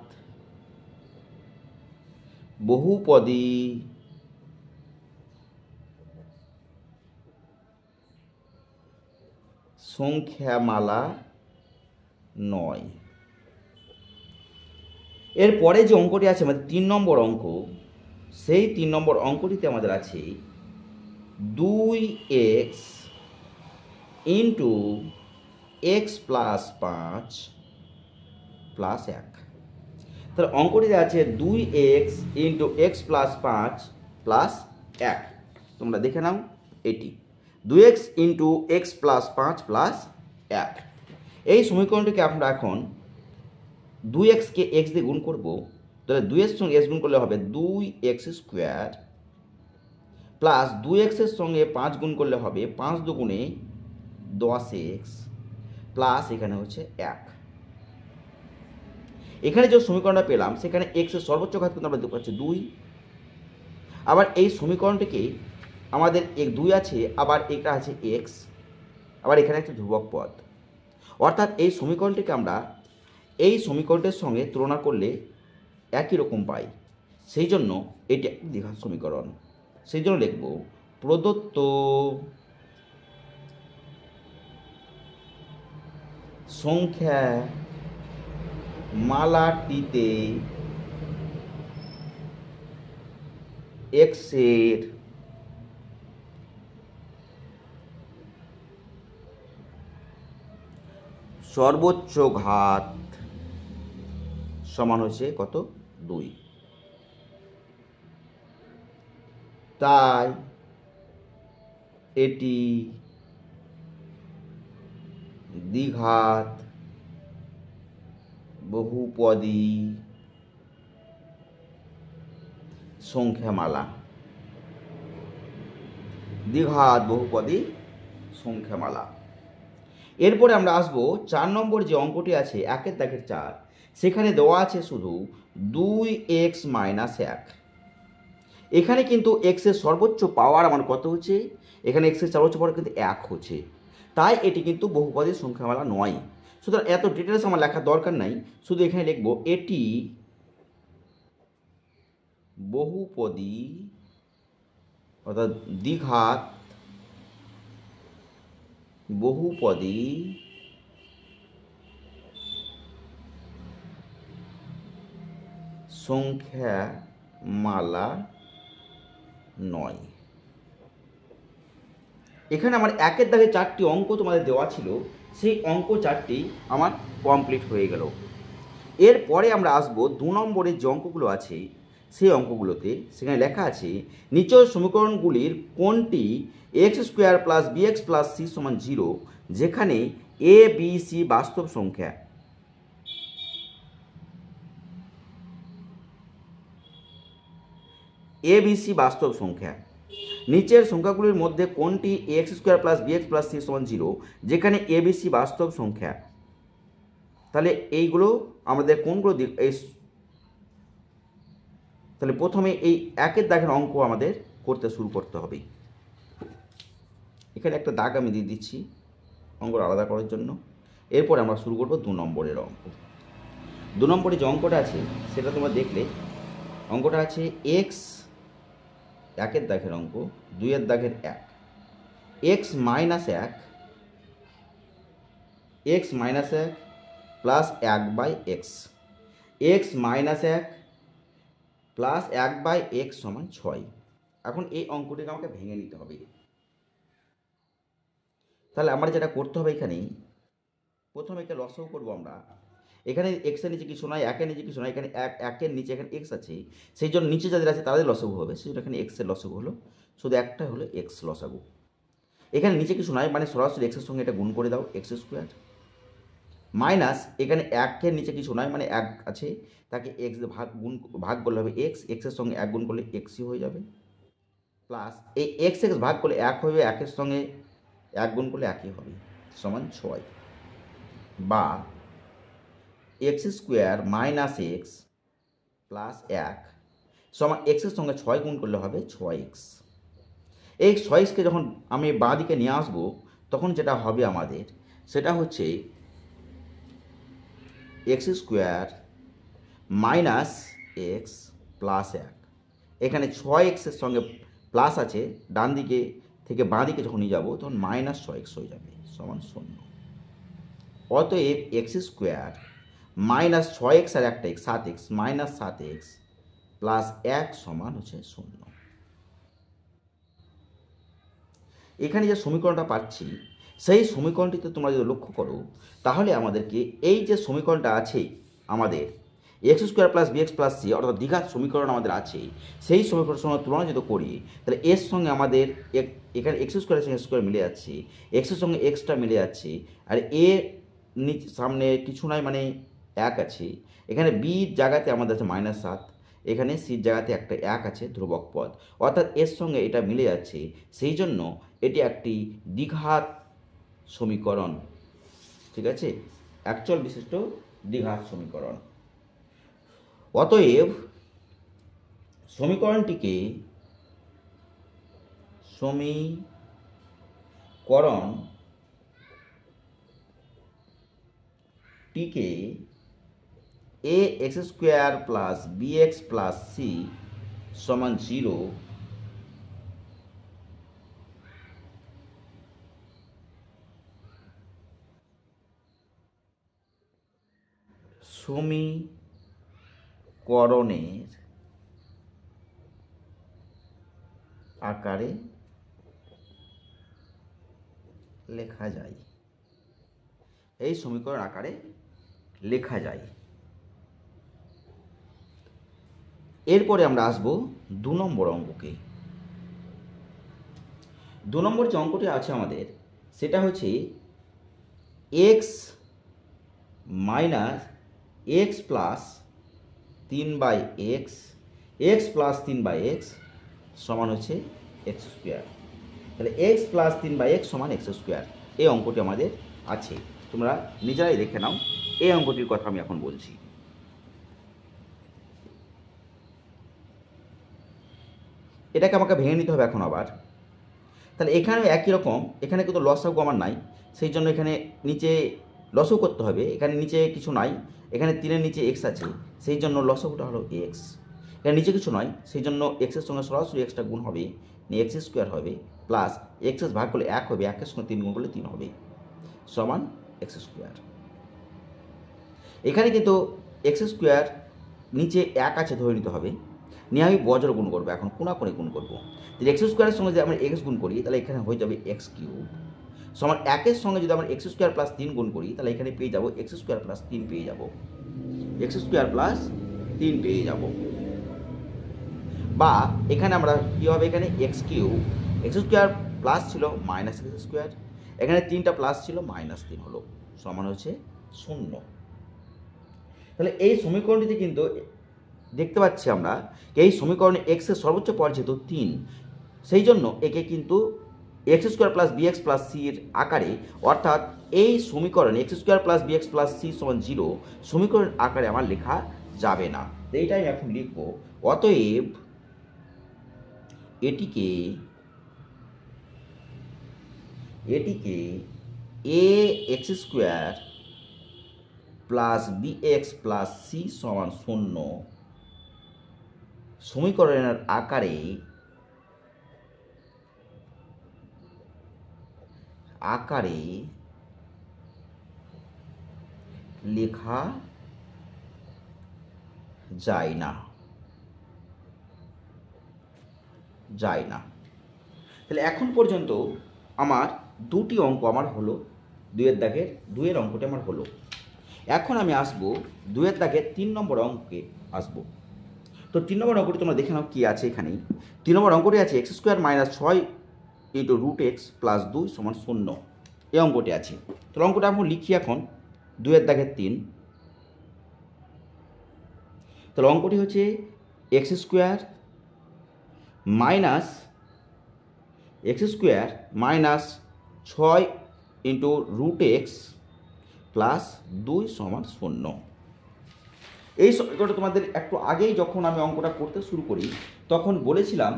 বহুপদী সংখ্যামালা নয়। এরপরে যে অঙ্কটি আছে আমাদের 3 নম্বর অঙ্ক, সেই 3 নম্বর অঙ্কটিতে আমাদের আছে 2x into x plus 5 plus 1। তাহলে অঙ্কটিতে আছে 2x into x plus 5 plus 1। তোমরা দেখে নাও, এটি 2x into x plus 5 plus 1। এই সমীকরণটিকে আমরা এখন 2x কে x দিয়ে গুণ করব। তাহলে 2x সঙ্গে x গুণ করলে হবে 2x² প্লাস 2x এর সঙ্গে 5 গুণ করলে হবে 5 দুগুণে 10x প্লাস এখানে হচ্ছে 1। এখানে যে সমীকরণটা পেলাম সেখানে এক্সের সর্বোচ্চ ঘাত কিন্তু আমরা দেখতে পাচ্ছি 2। আবার এই সমীকরণটিকে আমাদের 2 আছে, আবার এটা আছে এক্স, আবার এখানে একটা ধ্রুবক পদ। অর্থাৎ এই সমীকরণটিকে আমরা এই সমীকরণটির সঙ্গে তুলনা করলে একই রকম পাই। সেই জন্য এটি একটি দ্বিঘাত সমীকরণ। সেই জন্য লিখব প্রদত্ত সংখ্যা মালাটিতে এক্সের সর্বোচ্চ ঘাত সমান হচ্ছে কত? 2। তাই এটি দ্বিঘাত বহুপদী সংখ্যামালা। দ্বিঘাত বহুপদী সংখ্যামালা। এরপরে আমরা আসবো 4 নম্বর যে অঙ্কটি আছে 1 দাগের 4, সেখানে দেওয়া আছে শুধু 2x - 1। এখানে কিন্তু এক্সের সর্বোচ্চ পাওয়ার আমার কত হচ্ছে? এখানে এক্সের সর্বোচ্চ পাওয়ার কিন্তু 1 হচ্ছে। তাই এটি কিন্তু বহুপদী সংখ্যামালা নয়। সুতরাং এত ডিটেলস আমার লেখার দরকার নাই, শুধু এখানে লিখব এটি বহুপদী অর্থাৎ দ্বিঘাত বহুপদী সংখ্যামালা নয়। এখানে আমার 1 দাগে 4টি অঙ্ক তোমাদের দেওয়া ছিল, সেই অঙ্ক 4টি আমার কমপ্লিট হয়ে গেল। এরপরে আমরা আসবো 2 নম্বরের যে অঙ্কগুলো আছে সেই অঙ্কগুলোতে। সেখানে লেখা আছে নিচের সমীকরণগুলির কোনটি x² + bx + c = 0, যেখানে a b c বাস্তব সংখ্যা। a b c বাস্তব সংখ্যা। নিচের সংখ্যাগুলির মধ্যে কোনটি x² + bx + c = 0, যেখানে a b c বাস্তব সংখ্যা। তাহলে এইগুলো আমাদের কোনগুলো তাহলে প্রথমে এই 1 দাগের অঙ্ক আমাদের করতে শুরু করতে হবে। এখানে একটা দাগ আমি দিয়ে দিচ্ছি অঙ্কটা আলাদা করার জন্য। এরপর আমরা শুরু করব 2 নম্বরের অঙ্ক। 2 নম্বরে যে অঙ্কটা আছে সেটা তোমরা দেখলে অঙ্কটা আছে x 1 দাগের অঙ্ক, 2 দাগের 1, x - 1 x - 1 plus 1/x, x - 1 plus 1/x সমান 6। এখন এই অঙ্কটিকে আমাকে ভেঙে নিতে হবে। তাহলে আমরা যেটা করতে হবে, এখানে প্রথমে একে লসাগু করবো আমরা। এখানে এক্সের নিচে কিছু নয়, 1-এর নিচে কিছু নয়, এখানে 1-এর নিচে এখানে এক্স আছে, সেই জন্য নিচে যাদের আছে তাদের লসাগু হবে। সেই জন্য এখানে এক্সের লসাগু হলো, শুধু একটা হলো এক্স লসাগু। এখানে নিচে কিছু নয়, মানে সরাসরি এক্সের সঙ্গে এটা গুণ করে দাও, x² মাইনাস এখানে 1-এর নিচে কিছু নয়, মানে 1 আছে, তাকে এক্স ভাগ করলে হবে এক্স, এক্সের সঙ্গে 1 গুণ করলে এক্সই হয়ে যাবে, প্লাস এই এক্স ভাগ করলে 1 হবে, 1-এর সঙ্গে 1 গুণ করলে 1ই হবে, সমান 6। বা x² - x প্লাস 1 সমান এক্সের সঙ্গে 6 গুণ করলে হবে 6x। এই 6xকে যখন আমি বাঁ দিকে নিয়ে আসবো তখন যেটা হবে আমাদের সেটা হচ্ছে x² - x প্লাস 1। এখানে 6xের সঙ্গে প্লাস আছে, ডান দিকে থেকে বাঁ দিকে যখন নিয়ে যাবো তখন -6x হয়ে যাবে, সমান 0। অতএব x² - 6x আর একটা x 7x - 7x প্লাস 1 সমান হচ্ছে 0। এখানে যে সমীকরণটা পাচ্ছি সেই সমীকরণটিতে তোমরা যদি লক্ষ্য করো তাহলে আমাদেরকে এই যে সমীকরণটা আছে আমাদের x² + bx + c অর্থাৎ দ্বিঘাত সমীকরণ আমাদের আছে, সেই সমীকরণের সঙ্গে তুলনা যদি করি তাহলে এর সঙ্গে আমাদের এখানে x² এর সঙ্গে x² মিলে যাচ্ছে, এক্সের সঙ্গে এক্সটা মিলে যাচ্ছে, আর এ নিচে সামনে কিছু নাই, মানে 1 আছে। এখানে বি জায়গাতে আমাদের আছে -7, এখানে সির জায়গাতে একটা 1 আছে ধ্রুবক পদ, অর্থাৎ এর সঙ্গে এটা মিলে যাচ্ছে। সেই জন্য এটি একটি দ্বিঘাত সমীকরণ। ঠিক আছে, অ্যাকচুয়াল বিশিষ্ট দ্বিঘাত সমীকরণ। অতএব সমীকরণটিকে a x square plus b x plus c সমান 0 সমীকরণের আকারে লেখা যায়। এই সমীকরণ আকারে লেখা যায়। এরপরে আমরা আসব 2 নম্বর অঙ্ককে। 2 নম্বর যে অঙ্কটি আছে আমাদের সেটা হচ্ছে x minus x plus 3/x x plus 3/x সমান হচ্ছে এক্স স্কোয়ার। তাহলে এক্স প্লাস 3/x সমান এক্স স্কোয়ার, এই অঙ্কটি আমাদের আছে। তোমরা নিজেরাই দেখে নাও, এই অঙ্কটির কথা আমি এখন বলছি। এটাকে আমাকে ভেঙে নিতে হবে এখন আবার। তাহলে এখানে একই রকম, এখানে কিন্তু লসাগু আমার নাই, সেই জন্য এখানে নিচে লসাগু করতে হবে। এখানে নিচে কিছু নাই, এখানে 3-এর নিচে এক্স আছে, সেই জন্য লসাগুটা হলো এক্স। এখানে নিচে কিছু নয়, সেই জন্য এক্সের সঙ্গে সরাসরি এক্সটা গুণ হবে, এক্স স্কোয়ার হবে, প্লাস এক্সেস ভাগ করলে 1 হবে, 1-এর সঙ্গে 3 গুণ করলে 3 হবে, সমান এক্স স্কোয়ার। এখানে কিন্তু এক্স স্কোয়ার নিচে 1 আছে ধরে নিতে হবে, নিয়ে আমি বজ্র গুণ করবো, এখন কোনাকুনি গুণ করবো। যদি এক্স স্কোয়ারের সঙ্গে যদি আমরা এক্স গুণ করি তাহলে এখানে হয়ে যাবে এক্স কিউব, সমান 1-এর সঙ্গে যদি আমরা এক্স স্কোয়ার প্লাস 3 গুণ করি তাহলে এখানে পেয়ে যাবো এক্স স্কোয়ার প্লাস 3 পেয়ে যাবো, এক্স স্কোয়ার প্লাস 3 পেয়ে যাব। বা এখানে আমরা কী হবে, এখানে x cube, x square plus ছিল মাইনাস এক্স স্কোয়ার, এখানে 3টা প্লাস ছিল -3 হলো, সমান হচ্ছে 0। তাহলে এই সমীকরণটিতে কিন্তু দেখতে পাচ্ছি আমরা এই সমীকরণে এক্সের সর্বোচ্চ পদ যেহেতু 3, সেই জন্য একে কিন্তু x square plus b x plus সির আকারে, অর্থাৎ এই সমীকরণে x square plus b x plus c সমান 0 সমীকরণ আকারে আমার লেখা যাবে না। এইটাই আমি এখন লিখব। অতএব এটিকে a x square plus b x plus c সমান 0 সমীকরণের আকারে লেখা যায় না। তাহলে এখন পর্যন্ত আমার 2টি অঙ্ক আমার হলো, 2-এর দাগের 2-এর অঙ্কটি আমার হলো। এখন আমি আসবো 2-এর দাগের 3 নম্বর অঙ্কে আসবো। তো 3 নম্বর অঙ্কটি তোমরা দেখে নাও কী আছে। এখানে 3 নম্বর অঙ্কটি আছে x square minus 6 into root x plus 2 সমান 0, এই অঙ্কটি আছে। তো অঙ্কটা আমি লিখি এখন 2-এর দাগের 3। তাহলে অঙ্কটি হচ্ছে x square minus 6 into root x plus 2 সমান 0। এই সমীকরণটা তোমাদের একটু আগেই যখন আমি অঙ্কটা করতে শুরু করি তখন বলেছিলাম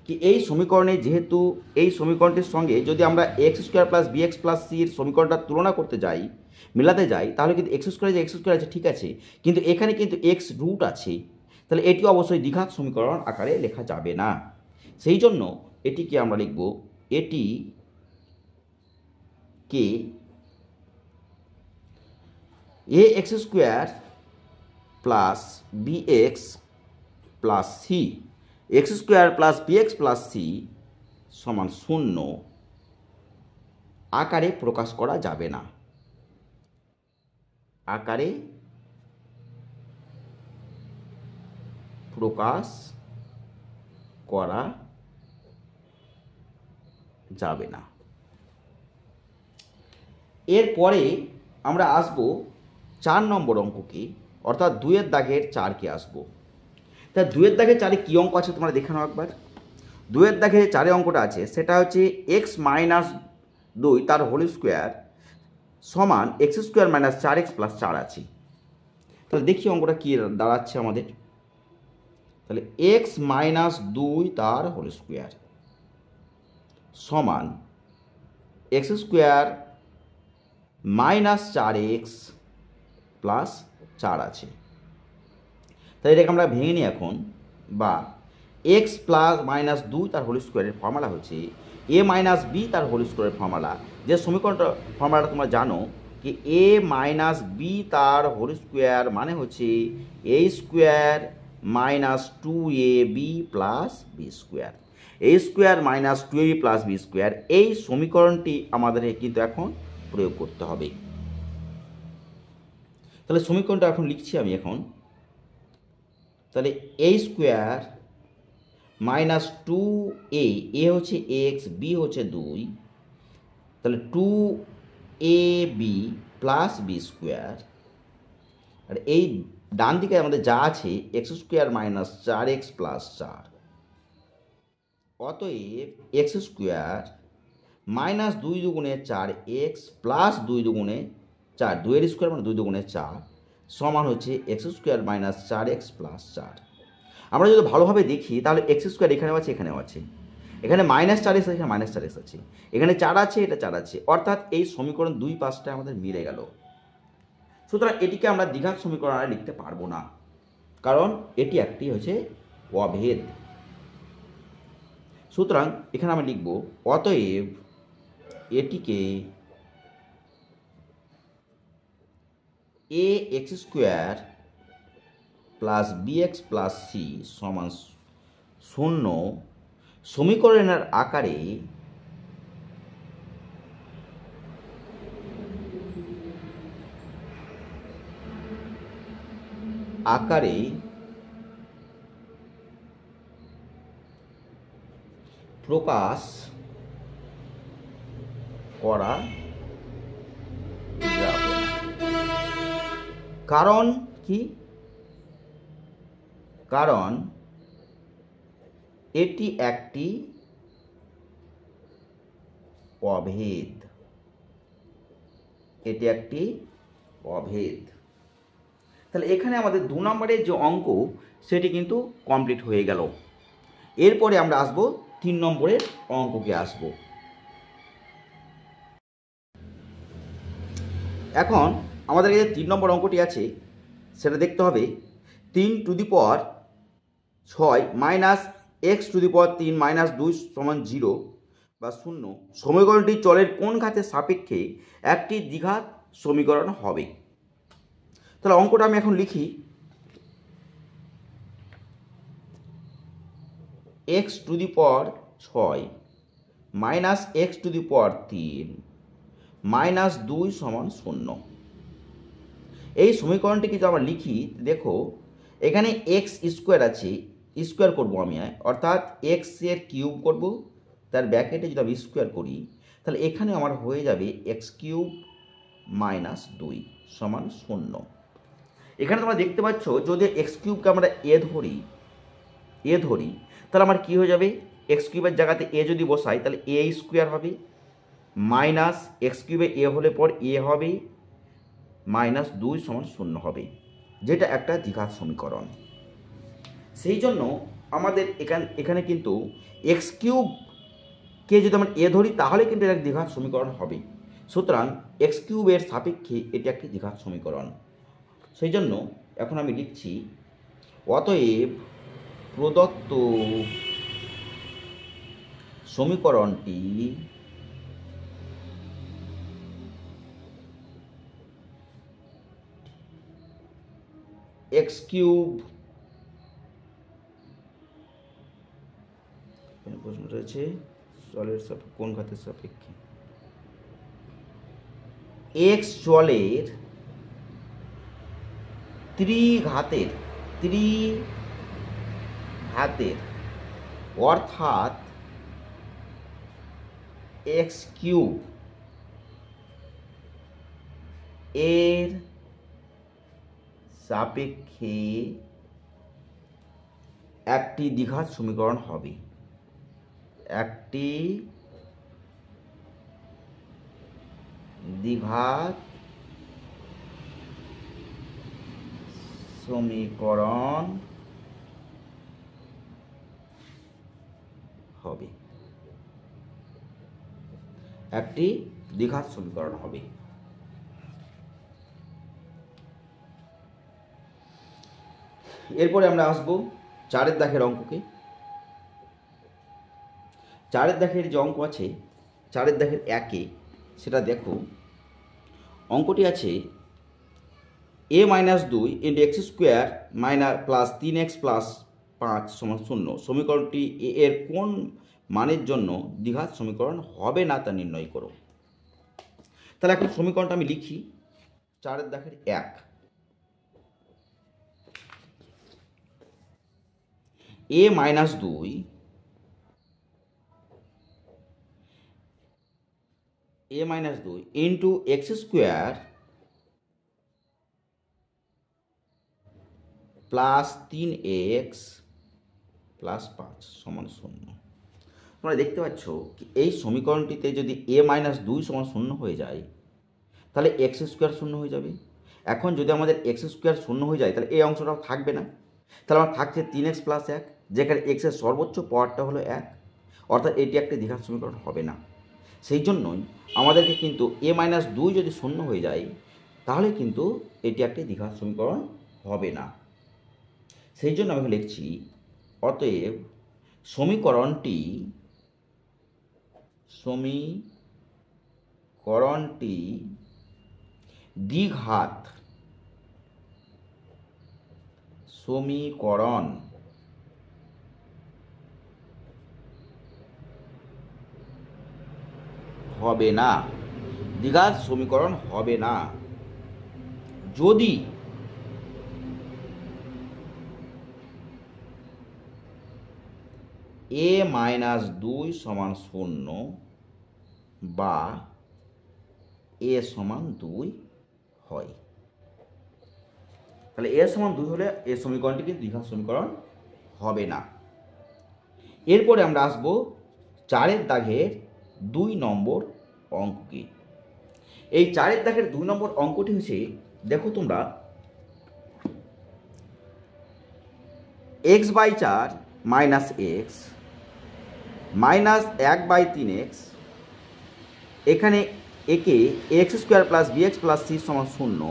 কি এই সমীকরণে, যেহেতু এই সমীকরণটির সঙ্গে যদি আমরা x square plus b x plus সির সমীকরণটা তুলনা করতে যাই, মেলাতে যাই, তাহলে কিন্তু এক্স স্কোয়ার আছে ঠিক আছে, কিন্তু এখানে কিন্তু এক্স রুট আছে, তাহলে এটি অবশ্যই দ্বিঘাত সমীকরণ আকারে লেখা যাবে না। সেই জন্য এটিকে আমরা লিখব, এটিকে a x square plus b x plus c, x square plus b x plus c সমান 0 আকারে প্রকাশ করা যাবে না। আকারে প্রকাশ করা যাবে না। এরপরে আমরা আসব 4 নম্বর অঙ্ককে, অর্থাৎ 2-এর দাগের 4কে আসবো। তা 2-এর দাগের 4-এ কী অঙ্ক আছে তোমরা দেখে নাও একবার। 2-এর দাগে 4-এ অঙ্কটা আছে সেটা হচ্ছে এক্স মাইনাস 2 তার হোল স্কোয়ার সমান x square minus 4x plus 4 আছে। তাহলে দেখি অঙ্কটা কী দাঁড়াচ্ছে আমাদের। তাহলে এক্স মাইনাস 2 তার হোল স্কোয়ার সমান x square minus 4x plus 4 আছে। তাই এটাকে আমরা ভেঙে নিই এখন, বা এক্স প্লাস মাইনাস 2 তার হোল স্কোয়ারের ফর্মুলা হচ্ছে এ মাইনাস বি তার হোল স্কোয়ারের ফর্মুলা। যে সমীকরণটা ফর্মুলাটা তোমরা জানো কি এ মাইনাস বি তার হোল স্কোয়ার মানে হচ্ছে a square minus 2ab plus b square. A square minus 2ab plus b square, এই সমীকরণটি আমাদের কিন্তু এখন প্রয়োগ করতে হবে। তাহলে সমীকরণটা এখন লিখছি আমি এখন। তাহলে এ স্কোয়ার মাইনাস 2a, এ হচ্ছে এক্স, বি হচ্ছে 2, তাহলে 2ab প্লাস বি স্কোয়ার। আর এই ডান দিকে আমাদের যা আছে x square minus 4x plus 4, অতএব এক্স স্কোয়ার মাইনাস 2 দুগুণে 4x প্লাস 2 দুগুণে 4, 2 স্কোয়ার মানে 2 দুগুণে 4 সমান হচ্ছে x square minus 4x plus 4। আমরা যদি ভালোভাবে দেখি তাহলে এক্স স্কোয়ার এখানেও আছে, এখানেও আছে, এখানে মাইনাস 4x আছে, এখানে মাইনাস 4x আছে, এখানে 4 আছে, এটা 4 আছে, অর্থাৎ এই সমীকরণ দুই পাশটা আমাদের মিলে গেল। সুতরাং এটিকে আমরা দ্বিঘাত সমীকরণ আর লিখতে পারবো না, কারণ এটি একটি হচ্ছে অভেদ। সুতরাং এখানে আমরা লিখব অতএব এটিকে a x square plus bx plus c সমান 0 সমীকরণের আকারে প্রকাশ করা যাবে। কারণ কি? কারণ এটি একটি অভেদ, এটি একটি অভেদ। তাহলে এখানে আমাদের 2 নম্বরের যে অঙ্ক সেটি কিন্তু কমপ্লিট হয়ে গেল। এরপরে আমরা আসব 3 নম্বরের অঙ্ককে আসব। এখন আমাদের কাছে 3 নম্বর অঙ্কটি আছে, সেটা দেখতে হবে 3 two the power 6 minus x to the power 3 minus 2 সমান 0 বা 0 সমীকরণটি চলের কোন ঘাতের সাপেক্ষে একটি দ্বিঘাত সমীকরণ হবে। তাহলে অঙ্কটা আমি এখন লিখি। X to the power 6 minus x to the power 3 minus 2 সমান 0। এই সমীকরণটি কিন্তু আমরা লিখি, দেখো এখানে এক্স স্কোয়ার আছে, স্কোয়ার করবো আমি, অর্থাৎ এক্স এর কিউব করব, তার ব্র্যাকেটে যদি আমি স্কোয়ার করি তাহলে এখানে আমার হয়ে যাবে এক্স কিউব মাইনাস 2 সমান 0। এখানে তোমরা দেখতে পাচ্ছ যদি এক্স কিউবকে আমরা এ ধরি তাহলে আমার কী হয়ে যাবে, এক্স কিউবের জায়গাতে এ যদি বসাই তাহলে এ স্কোয়ার হবে, মাইনাস এক্স কিউবে এ হলে পর এ হবে, মাইনাস 2 সমান 0 হবে, যেটা একটা দ্বিঘাত সমীকরণ। সেই জন্য আমাদের এখানে কিন্তু এক্স কিউবকে যদি আমরা এ ধরি তাহলে কিন্তু এটা দ্বিঘাত সমীকরণ হবে। সুতরাং এক্স কিউবের সাপেক্ষে এটি একটি দ্বিঘাত সমীকরণ। সেই জন্য এখন আমি লিখছি অতএব প্রদত্ত সমীকরণটি এক্স কিউব প্রশ্ন রয়েছে চলের কোন ঘাতের সাপেক্ষে, এক্স চলের ত্রিঘাতের অর্থাৎ এক্স কিউব এর সাপেক্ষে একটি দ্বিঘাত সমীকরণ হবে, একটি দ্বিঘাত সমীকরণ হবে, একটি দ্বিঘাত সমীকরণ হবে। এরপরে আমরা আসব 4 দাগের অঙ্ককে। 4 দাগের যে অঙ্ক আছে, 4 দাগের 1-এ, সেটা দেখো। অঙ্কটি আছে a-2 into x square minus plus 3x plus 5 সমান 0। সমীকরণটি এ এর কোন মানের জন্য দ্বিঘাত সমীকরণ হবে না তা নির্ণয় করো। তাহলে এখন সমীকরণটা আমি লিখি। 4 দাগের 1, a-2 into x square plus 3x plus 5 সমান 0। তোমরা দেখতে পাচ্ছ কি এই সমীকরণটিতে যদি a-2 সমান 0 হয়ে যায়, তাহলে এক্স স্কোয়ার 0 হয়ে যাবে। এখন যদি আমাদের এক্স স্কোয়ার 0 হয়ে যায়, তাহলে এই অংশটাও থাকবে না। তাহলে আমার থাকছে 3x প্লাস 1, যেখানে এক্সের সর্বোচ্চ পাওয়ারটা হলো 1, অর্থাৎ এটি একটি দ্বিঘাত সমীকরণ হবে না। সেই জন্যই আমাদেরকে কিন্তু a-2 যদি 0 হয়ে যায়, তাহলে কিন্তু এটি একটি দ্বিঘাত সমীকরণ হবে না। সেই জন্য আমি লিখছি, অতএব সমীকরণটি দ্বিঘাত সমীকরণ হবে না, দ্বিঘাত সমীকরণ হবে না যদি a-2 সমান 0 বা a সমান 2 হয়। তাহলে a সমান 2 হলে এই সমীকরণটি কিন্তু দ্বিঘাত সমীকরণ হবে না। এরপরে আমরা আসব 4 দাগের 2 নম্বর অঙ্ককে। এই 4 দাগের 2 নম্বর অঙ্কটি হচ্ছে, দেখো তোমরা, x/4 minus x minus 1/3x, এখানে একে x square plus b x plus c সমান 0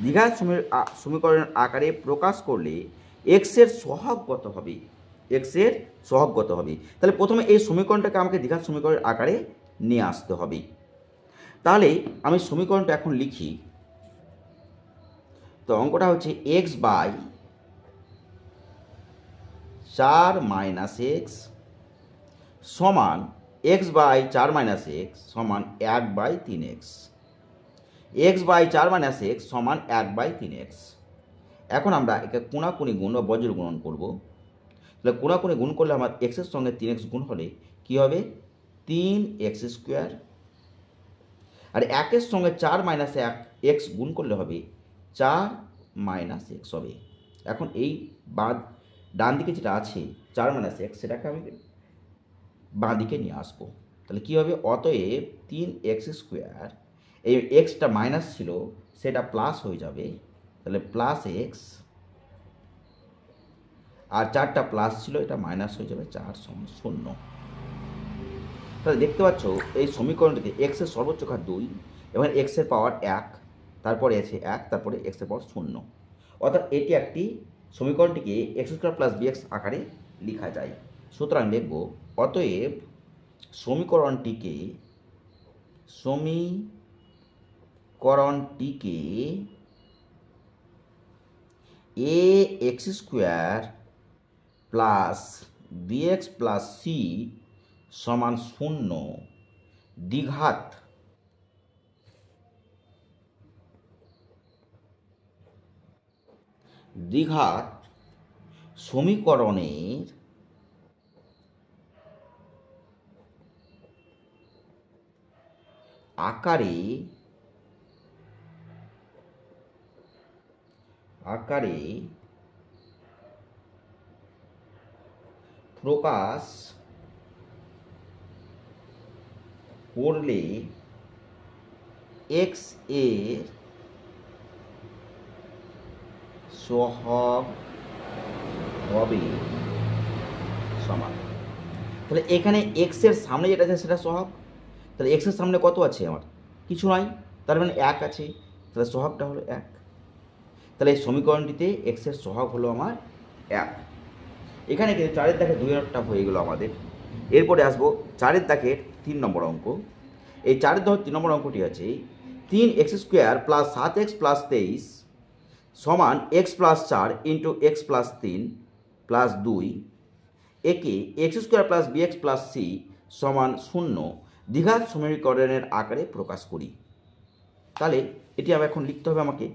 দ্বিঘাত সমীকরণের আকারে প্রকাশ করলে এক্সের সহগ কত হবে। তাহলে প্রথমে এই সমীকরণটাকে আমাকে দ্বিঘাত সমীকরণের আকারে নিয়ে আসতে হবে। তাহলে আমি সমীকরণটা এখন লিখি। তো অঙ্কটা হচ্ছে x/4 মাইনাস এক্স সমান x/4 মাইনাস এক্স সমান 1/3x। x/4 মাইনাস এক্স সমান 1/3x। এখন আমরা একে কোণাকুণি গুণ বা বজ্র গুণন করব। তাহলে কোণাকুণি গুণ করলে আমার এক্সের সঙ্গে 3x গুণ হলে কী হবে, 3x স্কোয়ার। আর 1-এর সঙ্গে 4 মাইনাস 1x গুণ করলে হবে 4 মাইনাস এক্স হবে। এখন এই ডান দিকে যেটা আছে 4 মাইনাস এক্স, সেটাকে আমি বাঁ দিকে নিয়ে আসবো। তাহলে কী হবে, অতএব 3x স্কোয়ার, এই এক্সটা মাইনাস ছিল সেটা প্লাস হয়ে যাবে, তাহলে প্লাস এক্স, আর 4টা প্লাস ছিল এটা মাইনাস হয়ে যাবে, 4 সমান 0। তাহলে দেখতে পাচ্ছ এই সমীকরণটিতে এক্সের সর্বোচ্চ ঘাত 2 এবং এক্সের পাওয়ার 1, তারপরে আছে 1, তারপরে এক্সের পাওয়ার 0, অর্থাৎ এটি একটি সমীকরণটিকে এক্স স্কোয়ার প্লাস বিএক্স আকারে লেখা যায়। সুতরাং লিখব, অতএব সমীকরণটিকে a x square plus b x plus c সমান 0 দ্বিঘাত সমীকরণের আকারে প্রকাশ করলে এক্স এর সহগ হবে সমান। তাহলে এখানে এক্সের সামনে যেটা আছে সেটা সহগ। তাহলে এক্সের সামনে কত আছে আমার? কিছু নয়, তার মানে 1 আছে। তাহলে সহগটা হলো 1। তাহলে এই সমীকরণটিতে এক্সের সহগ হলো আমার 1। এখানে কিন্তু 4-এর দাগে 2-এরটা হয়ে গেলো আমাদের। এরপরে আসবো 4-এর দাগের 3 নম্বর অঙ্ক। এই 4-এর দাগের 3 নম্বর অঙ্কটি আছে 3x² + 7x + 23 সমান x + 4 ইন্টু x + 3 + 2 একে x² + bx + c সমান 0 দ্বিঘাত সমীকরণের আকারে প্রকাশ করি। তাহলে এটি আবার এখন লিখতে হবে আমাকে।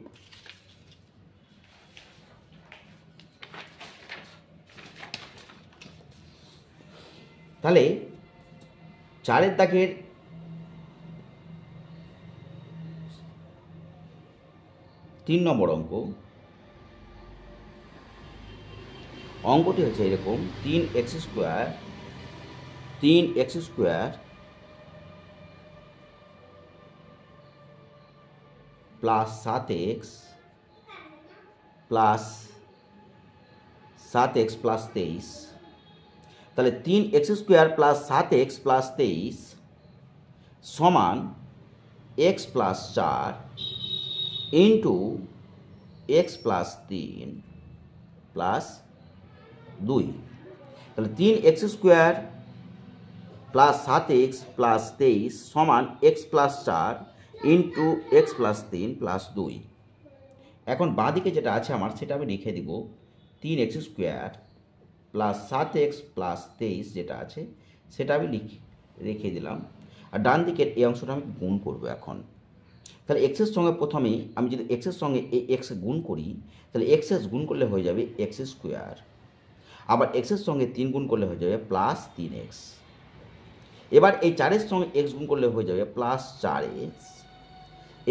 তাহলে 4-এর দাগের 3 নম্বর অঙ্কটি হচ্ছে এরকম 3x² plus 7x plus 7x plus 23। তাহলে 3x² প্লাস 7x প্লাস 23 সমান x plus 4 into x plus 3 plus 2। তাহলে 3x² প্লাস 7x প্লাস 23 সমান x plus 4 into x plus 3 plus 2। এখন বাঁদিকে যেটা আছে আমার সেটা আমি লিখে দিব 3x² প্লাস 7x প্লাস 23 যেটা আছে সেটা আমি রেখে দিলাম। আর ডান দিকের এই অংশটা আমি গুণ করব এখন। তাহলে এক্সের সঙ্গে প্রথমে আমি যদি এক্সের সঙ্গে এই এক্স গুণ করি তাহলে এক্স গুণ করলে হয়ে যাবে x²। আবার এক্সের সঙ্গে 3 গুণ করলে হয়ে যাবে প্লাস 3x। এবার এই 4-এর সঙ্গে x গুণ করলে হয়ে যাবে প্লাস 4x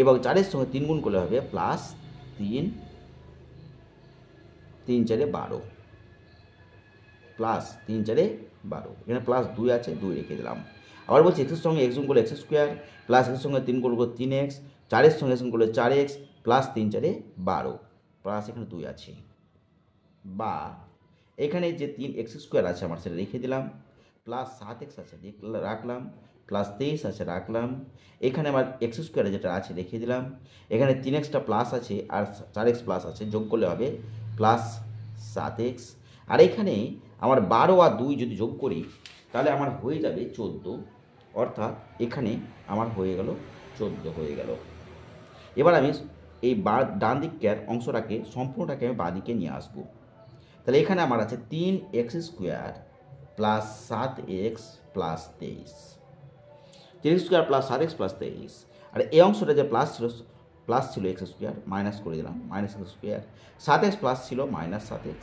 এবং 4-এর সঙ্গে 3 গুণ করলে হবে প্লাস 3, 3 4 12 প্লাস 3 4 12। এখানে প্লাস 2 আছে, 2 রেখে দিলাম। আবার বলছি এক্সের সঙ্গে x গুণ করলে x² প্লাস এক্সের সঙ্গে 3 গুণ করলে 3x, 4-এর সঙ্গে x গুণ করলে 4x প্লাস 3 4 12 প্লাস এখানে 2 আছে। বা এখানে যে 3x² আছে আমার সেটা রেখে দিলাম, প্লাস 7x আছে রাখলাম, প্লাস 23 আছে রাখলাম। এখানে আমার x² যেটা আছে রেখে দিলাম। এখানে 3xটা প্লাস আছে আর 4x প্লাস আছে, যোগ করলে হবে প্লাস 7x। আর এখানে আমার 12 আর 2 যদি যোগ করি তাহলে আমার হয়ে যাবে 14, অর্থাৎ এখানে আমার হয়ে গেল 14 হয়ে গেল। এবার আমি এই ডান দিকের অংশটাকে সম্পূর্ণটাকে আমি বাঁ দিকে নিয়ে আসবো। তাহলে এখানে আমার আছে 3x² plus 7x plus 23, 3x² plus 7x plus 23। আর এই অংশটা যে প্লাস ছিল x² মাইনাস করে দিলাম, মাইনাস x²। 7x প্লাস ছিল মাইনাস 7x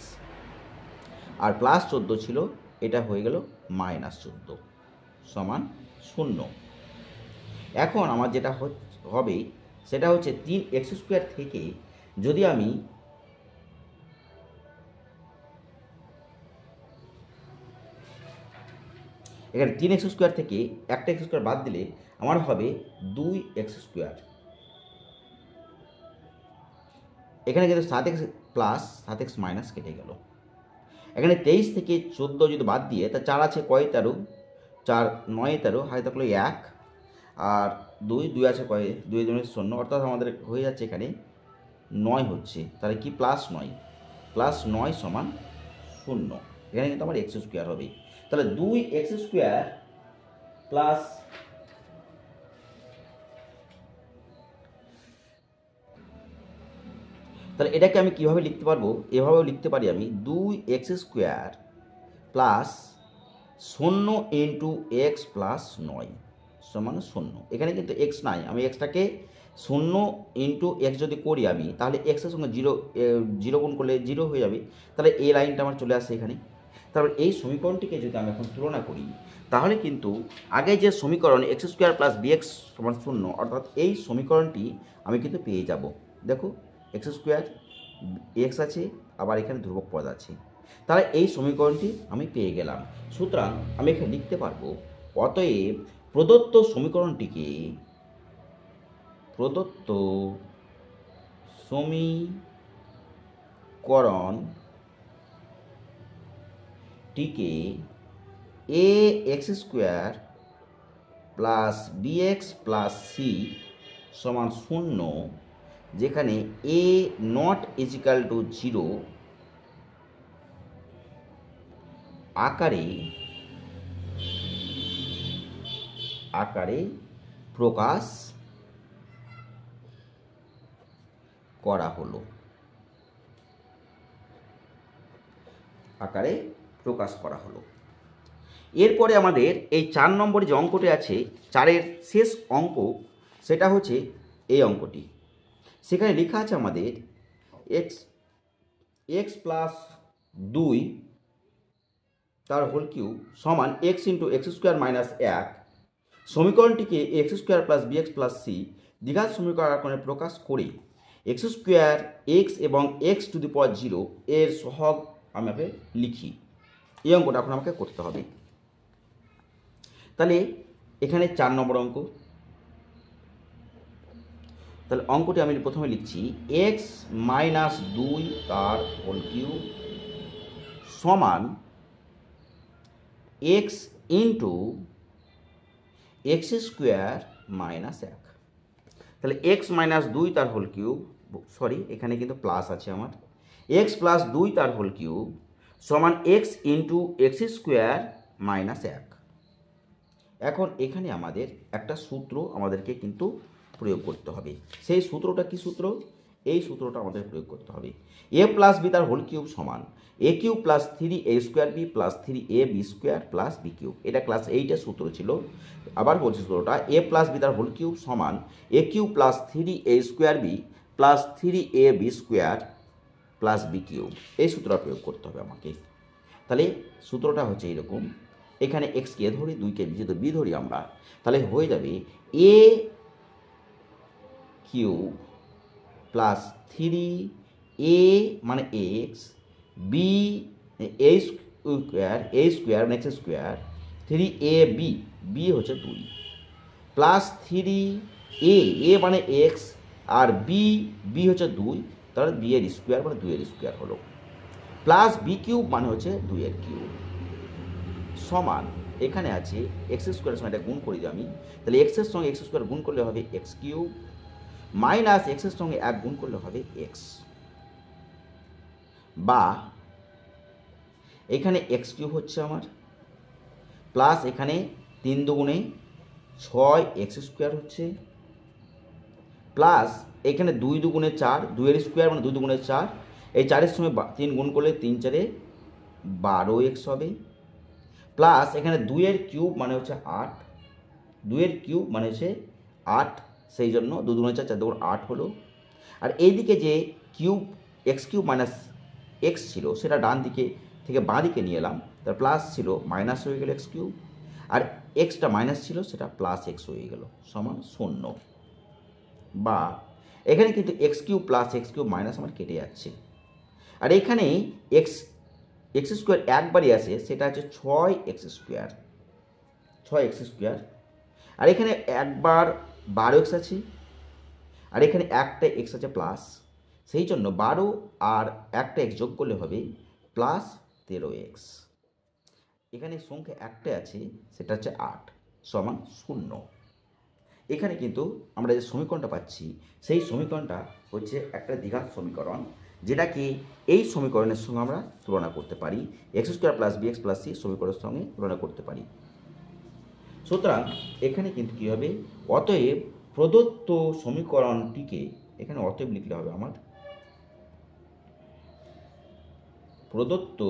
আর প্লাস 14 ছিল, এটা হয়ে গেল মাইনাস 14 সমান 0। এখন আমার যেটা হবে সেটা হচ্ছে 3x² থেকে যদি আমি এখানে 3x² থেকে একটা x² বাদ দিলে আমার হবে 2x²। এখানে কিন্তু 7x প্লাস 7x মাইনাস কেটে গেল। এখানে 23 থেকে 14 যদি বাদ দিয়ে তা 4 আছে কয় 13, 4 9 13 হাতে থাকলো 1 আর 2 আছে কয় 2 জনের 0, অর্থাৎ আমাদের হয়ে যাচ্ছে এখানে 9 হচ্ছে। তাহলে কি প্লাস 9 সমান 0। এখানে কিন্তু আমার x² হবে। তাহলে 2x² প্লাস তাহলে এটাকে আমি কীভাবে লিখতে পারবো? এভাবেও লিখতে পারি আমি 2x² plus 0 into x plus 9 সমান 0। এখানে কিন্তু x নাই, আমি এক্সটাকে 0 ইন্টু x যদি করি আমি তাহলে এক্সের সঙ্গে 0 গুণ করলে 0 হয়ে যাবে। তাহলে এই লাইনটা আমার চলে আসছে এখানে। তারপর এই সমীকরণটিকে যদি আমি এখন তুলনা করি তাহলে কিন্তু আগে যে সমীকরণ x² প্লাস bx সমান 0, অর্থাৎ এই সমীকরণটি আমি কিন্তু পেয়ে যাব। দেখো x² x আছে, আবার এখানে ধ্রুবক পদ আছে, তাহলে এই সমীকরণটি আমি পেয়ে গেলাম। সুতরাং আমি এখানে লিখতে পারবো অতএব প্রদত্ত সমীকরণটিকে সমীকরণটিকে a x square plus b x plus c সমান 0, যেখানে এ নট ইজিক্যাল টু 0 আকারে প্রকাশ করা হলো। এরপরে আমাদের এই 4 নম্বরে যে অঙ্কটি আছে, 4-এর শেষ অঙ্ক, সেটা হচ্ছে এই অঙ্কটি। সেখানে লেখা আছে আমাদের এক্স প্লাস 2 তার হোল কিউব সমান x into x square minus 1। সমীকরণটিকে x square plus b x plus c দ্বিঘাত সমীকরণে প্রকাশ করে এক্স স্কোয়ার এক্স এবং এক্স টু দি পাওয়ার 0 এর সহগ আমাকে লিখি। এই অঙ্কটা এখন আমাকে করতে হবে। তাহলে এখানে 4 নম্বর অঙ্ক। তাহলে অঙ্কটি আমি প্রথমে লিখছি এক্স মাইনাস 2 তার হোল কিউব সমান x into x square minus 1। তাহলে এক্স মাইনাস 2 তার হোল কিউব, সরি এখানে কিন্তু প্লাস আছে আমার, এক্স প্লাস 2 তার হোল কিউব সমান x into x square minus 1। এখন এখানে আমাদের একটা সূত্র আমাদেরকে কিন্তু প্রয়োগ করতে হবে। সেই সূত্রটা কি সূত্র? এই সূত্রটা আমাদের প্রয়োগ করতে হবে। এ প্লাস বি তার হোল কিউব সমান a cube plus 3a square b plus 3ab square plus b cube. এটা ক্লাস 8-এর সূত্র ছিল। আবার বলছি সূত্রটা, এ প্লাস বি তার হোল কিউব সমান a cube plus 3a square b plus 3ab square plus b cube. এই সূত্রটা প্রয়োগ করতে হবে আমাকে। তাহলে সূত্রটা হচ্ছে এইরকম, এখানে এক্সকে এ ধরি, 2কে যেহেতু বি ধরি আমরা, তাহলে হয়ে যাবে এ কিউব প্লাস 3a মানে এক্স, বি এ স্কোয়ার মানে এক্স স্কোয়ার, 3ab বি হচ্ছে 2 প্লাস 3a মানে এক্স আর বি হচ্ছে 2, তাহলে বি এর স্কোয়ার মানে 2 এর স্কোয়ার হলো, প্লাস বি কিউব মানে হচ্ছে 2 এর কিউব সমান এখানে আছে এক্স স্কোয়ারের সঙ্গে এটা গুণ করি আমি। তাহলে এক্সের সঙ্গে এক্স স্কোয়ার গুণ করলে হবে এক্স কিউব মাইনাস এক্সের সঙ্গে 1 গুণ করলে হবে এক্স, বা এখানে এক্স কিউব হচ্ছে আমার, প্লাস এখানে 3 দুগুণে 6 এক্স স্কোয়ার হচ্ছে, প্লাস এখানে 2 দুগুণে 4, 2 এর স্কোয়ার মানে 2 দুগুণে 4, এই 4-এর সঙ্গে 3 গুণ করলে 3 4-এ 12 এক্স হবে, প্লাস এখানে 2 এর কিউব মানে হচ্ছে 8, 2 এর কিউব মানে হচ্ছে 8, সেই জন্য 2 দুগুণে 4, 4 দুগুণ 8 হলো। আর এইদিকে যে cube x cube minus x ছিল সেটা ডান দিকে থেকে বাঁ দিকে নিয়ে এলাম, তার প্লাস ছিল মাইনাস হয়ে গেল এক্স কিউব, আর এক্সটা মাইনাস ছিল সেটা প্লাস এক্স হয়ে গেল সমান 0। বা এখানে কিন্তু x cube plus x cube minus আমার কেটে যাচ্ছে, আর এখানে এক্স স্কোয়ার একবারই আসে, সেটা হচ্ছে 6 এক্স স্কোয়ার, আর এখানে একবার 12 এক্স আছে, আর এখানে একটা এক্স আছে প্লাস, সেই জন্য 12 আর একটা এক্স যোগ করলে হবে প্লাস 13 এক্স। এখানে সংখ্যা একটা আছে, সেটা হচ্ছে 8 সমান 0। এখানে কিন্তু আমরা যে সমীকরণটা পাচ্ছি সেই সমীকরণটা হচ্ছে একটা দ্বিঘাত সমীকরণ, যেটাকে এই সমীকরণের সঙ্গে আমরা তুলনা করতে পারি, x square plus b x plus c সমীকরণের সঙ্গে তুলনা করতে পারি। সুতরাং এখানে কিন্তু কী হবে, অতএব প্রদত্ত সমীকরণটিকে, এখানে অতএব লিখলে হবে আমার, প্রদত্ত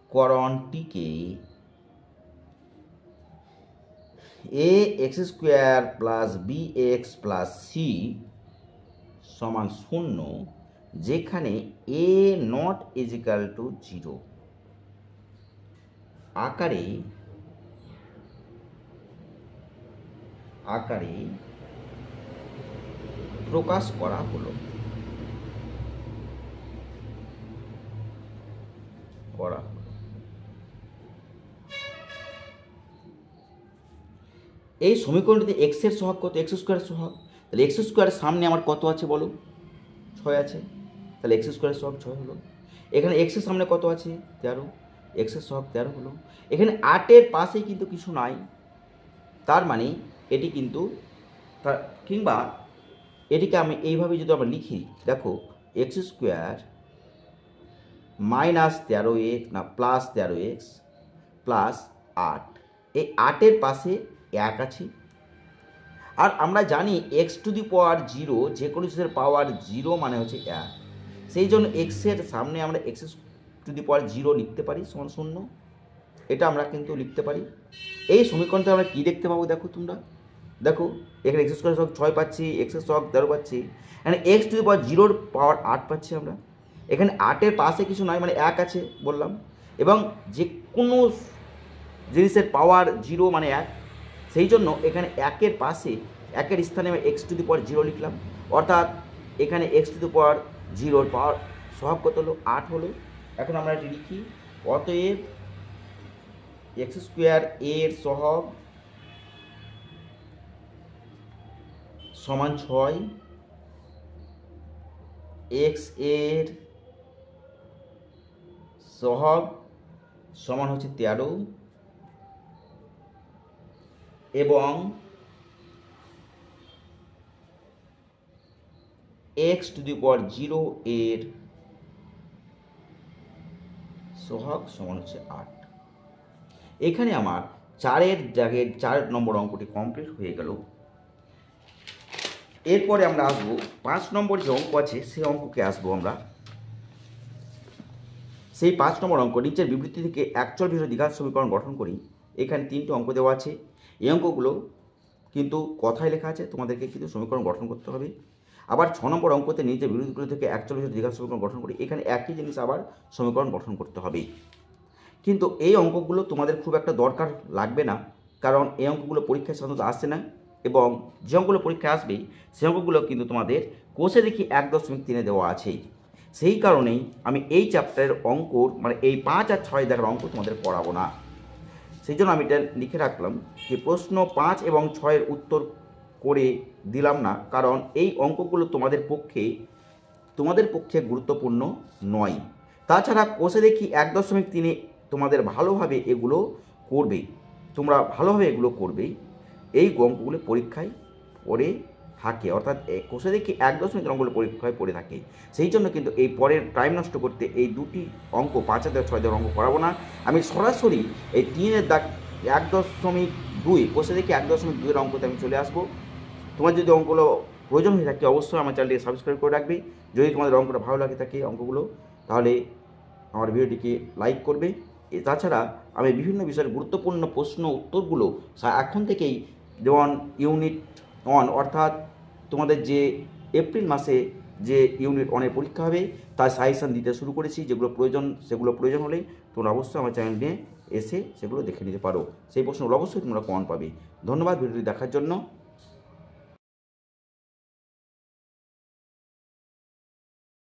সমীকরণটিকে a x square plus b x plus c সমান 0, যেখানে এ নট ইজিক্যাল টু 0 আকারে প্রকাশ করা হলো। এই সমীকরণটিতে এক্স এর সহগ কত? এক্স স্কোয়ার সহগ, তাহলে এক্স স্কোয়ারের সামনে আমার কত আছে বলো, 6 আছে, তাহলে এক্স স্কোয়ারের সহগ 6 হলো। এখানে এক্সের সামনে কত আছে, 13, এক্সের সহগ 13 হলো। এখানে 8-এর পাশেই কিন্তু কিছু নাই, তার মানে এটি কিন্তু কিংবা এটিকে আমি এইভাবে যদি আমরা লিখি, দেখো এক্স স্কোয়ার -13x না +13x প্লাস 8, এই 8-এর পাশে 1 আছে। আর আমরা জানি এক্স টু দি পাওয়ার 0, যে কোনো জিনিসের পাওয়ার 0 মানে হচ্ছে 1, সেই জন্য এক্সের সামনে আমরা এক্স টু দি পাওয়ার 0 লিখতে পারি সমান 0, এটা আমরা কিন্তু লিখতে পারি। এই সমীকরণটা আমরা কী দেখতে পাবো, দেখো তোমরা, দেখো এখানে এক্স স্কোয়ার সহগ 6 পাচ্ছি, এক্সের সহগ 13 পাচ্ছি, এখানে এক্স টু দি পাওয়ার 0-র পাওয়ার 8 পাচ্ছি আমরা। এখানে 8-এর পাশে কিছু নয়, মানে 1 আছে বললাম, এবং যে কোনো জিনিসের পাওয়ার 0 মানে 1, সেই জন্য এখানে 1-এর পাশে 1-এর স্থানে আমি এক্স টু দি পাওয়ার 0 লিখলাম, অর্থাৎ এখানে এক্স টু দি পাওয়ার 0-র পাওয়ার সহগ কত হলো, 8 হলো। এখন আমরা এটি লিখি, অতএব এক্স স্কোয়ার এর সহগ সমান 6, এক্স এর সহগ সমান হচ্ছে 13, এবং এক্স টু দি পাওয়ার 0 এর সহগ সমান হচ্ছে 8। এখানে আমার 4-এর জায়গায় 4 নম্বর অঙ্কটি কমপ্লিট হয়ে গেল। এরপরে আমরা আসবো 5 নম্বর যে অঙ্ক আছে সেই অঙ্ককে আসবো আমরা। সেই 5 নম্বর অঙ্ক, নিচের বিবৃতি থেকে অ্যাকচুয়াল বিশিষ্ট দ্বিঘাত সমীকরণ গঠন করি। এখানে 3টি অঙ্ক দেওয়া আছে, এই অঙ্কগুলো কিন্তু কথায় লেখা আছে, তোমাদেরকে কিন্তু সমীকরণ গঠন করতে হবে। আবার 6 নম্বর অঙ্কতে নিচের বিবৃতিগুলো থেকে অ্যাকচুয়াল বিশিষ্ট দ্বিঘাত সমীকরণ গঠন করি, এখানে একই জিনিস আবার সমীকরণ গঠন করতে হবে। কিন্তু এই অঙ্কগুলো তোমাদের খুব একটা দরকার লাগবে না, কারণ এই অঙ্কগুলো পরীক্ষায় সাধারণত আসছে না, এবং যে অঙ্কগুলো পরীক্ষায় আসবে সেই অঙ্কগুলো কিন্তু তোমাদের কোষে দেখি 1.3 দেওয়া আছে। সেই কারণেই আমি এই চ্যাপ্টারের অঙ্কর মানে এই 5 আর 6 দেখার অঙ্ক তোমাদের পড়াবো না। সেই জন্য আমি এটা লিখে রাখলাম যে প্রশ্ন 5 এবং 6-এর উত্তর করে দিলাম না, কারণ এই অঙ্কগুলো তোমাদের পক্ষে গুরুত্বপূর্ণ নয়। তাছাড়া কোষে দেখি 1.3 তোমাদের ভালোভাবে এগুলো করবে, তোমরা ভালোভাবে এগুলো করবে, এই অঙ্কগুলো পরীক্ষায় পড়ে থাকে, অর্থাৎ কোষে দেখি 1.3 অঙ্কগুলো পরীক্ষায় পড়ে থাকে। সেই জন্য কিন্তু এই পরের টাইম নষ্ট করতে এই দুটি অঙ্ক 5 আর 6 অঙ্ক করাবো না, আমি সরাসরি এই 3-এর দাগ 1.2 কোষে দেখি 1.2-এর অঙ্কতে আমি চলে আসবো। তোমার যদি অঙ্কগুলো প্রয়োজন হয়ে থাকে অবশ্যই আমার চ্যানেলটিকে সাবস্ক্রাইব করে রাখবে। যদি তোমাদের অঙ্কটা ভালো লাগে থাকে অঙ্কগুলো, তাহলে আমার ভিডিওটিকে লাইক করবে। তাছাড়া আমি বিভিন্ন বিষয়ের গুরুত্বপূর্ণ প্রশ্ন উত্তরগুলো এখন থেকেই, যেমন ইউনিট 1 অর্থাৎ তোমাদের যে এপ্রিল মাসে যে ইউনিট 1-এর পরীক্ষা হবে তার সাজেশান দিতে শুরু করেছি, সেগুলো প্রয়োজন হলে তোমরা অবশ্যই আমার চ্যানেল নিয়ে এসে সেগুলো দেখে নিতে পারো। সেই প্রশ্নগুলো অবশ্যই তোমরা কমন পাবে। ধন্যবাদ ভিডিওটি দেখার জন্য।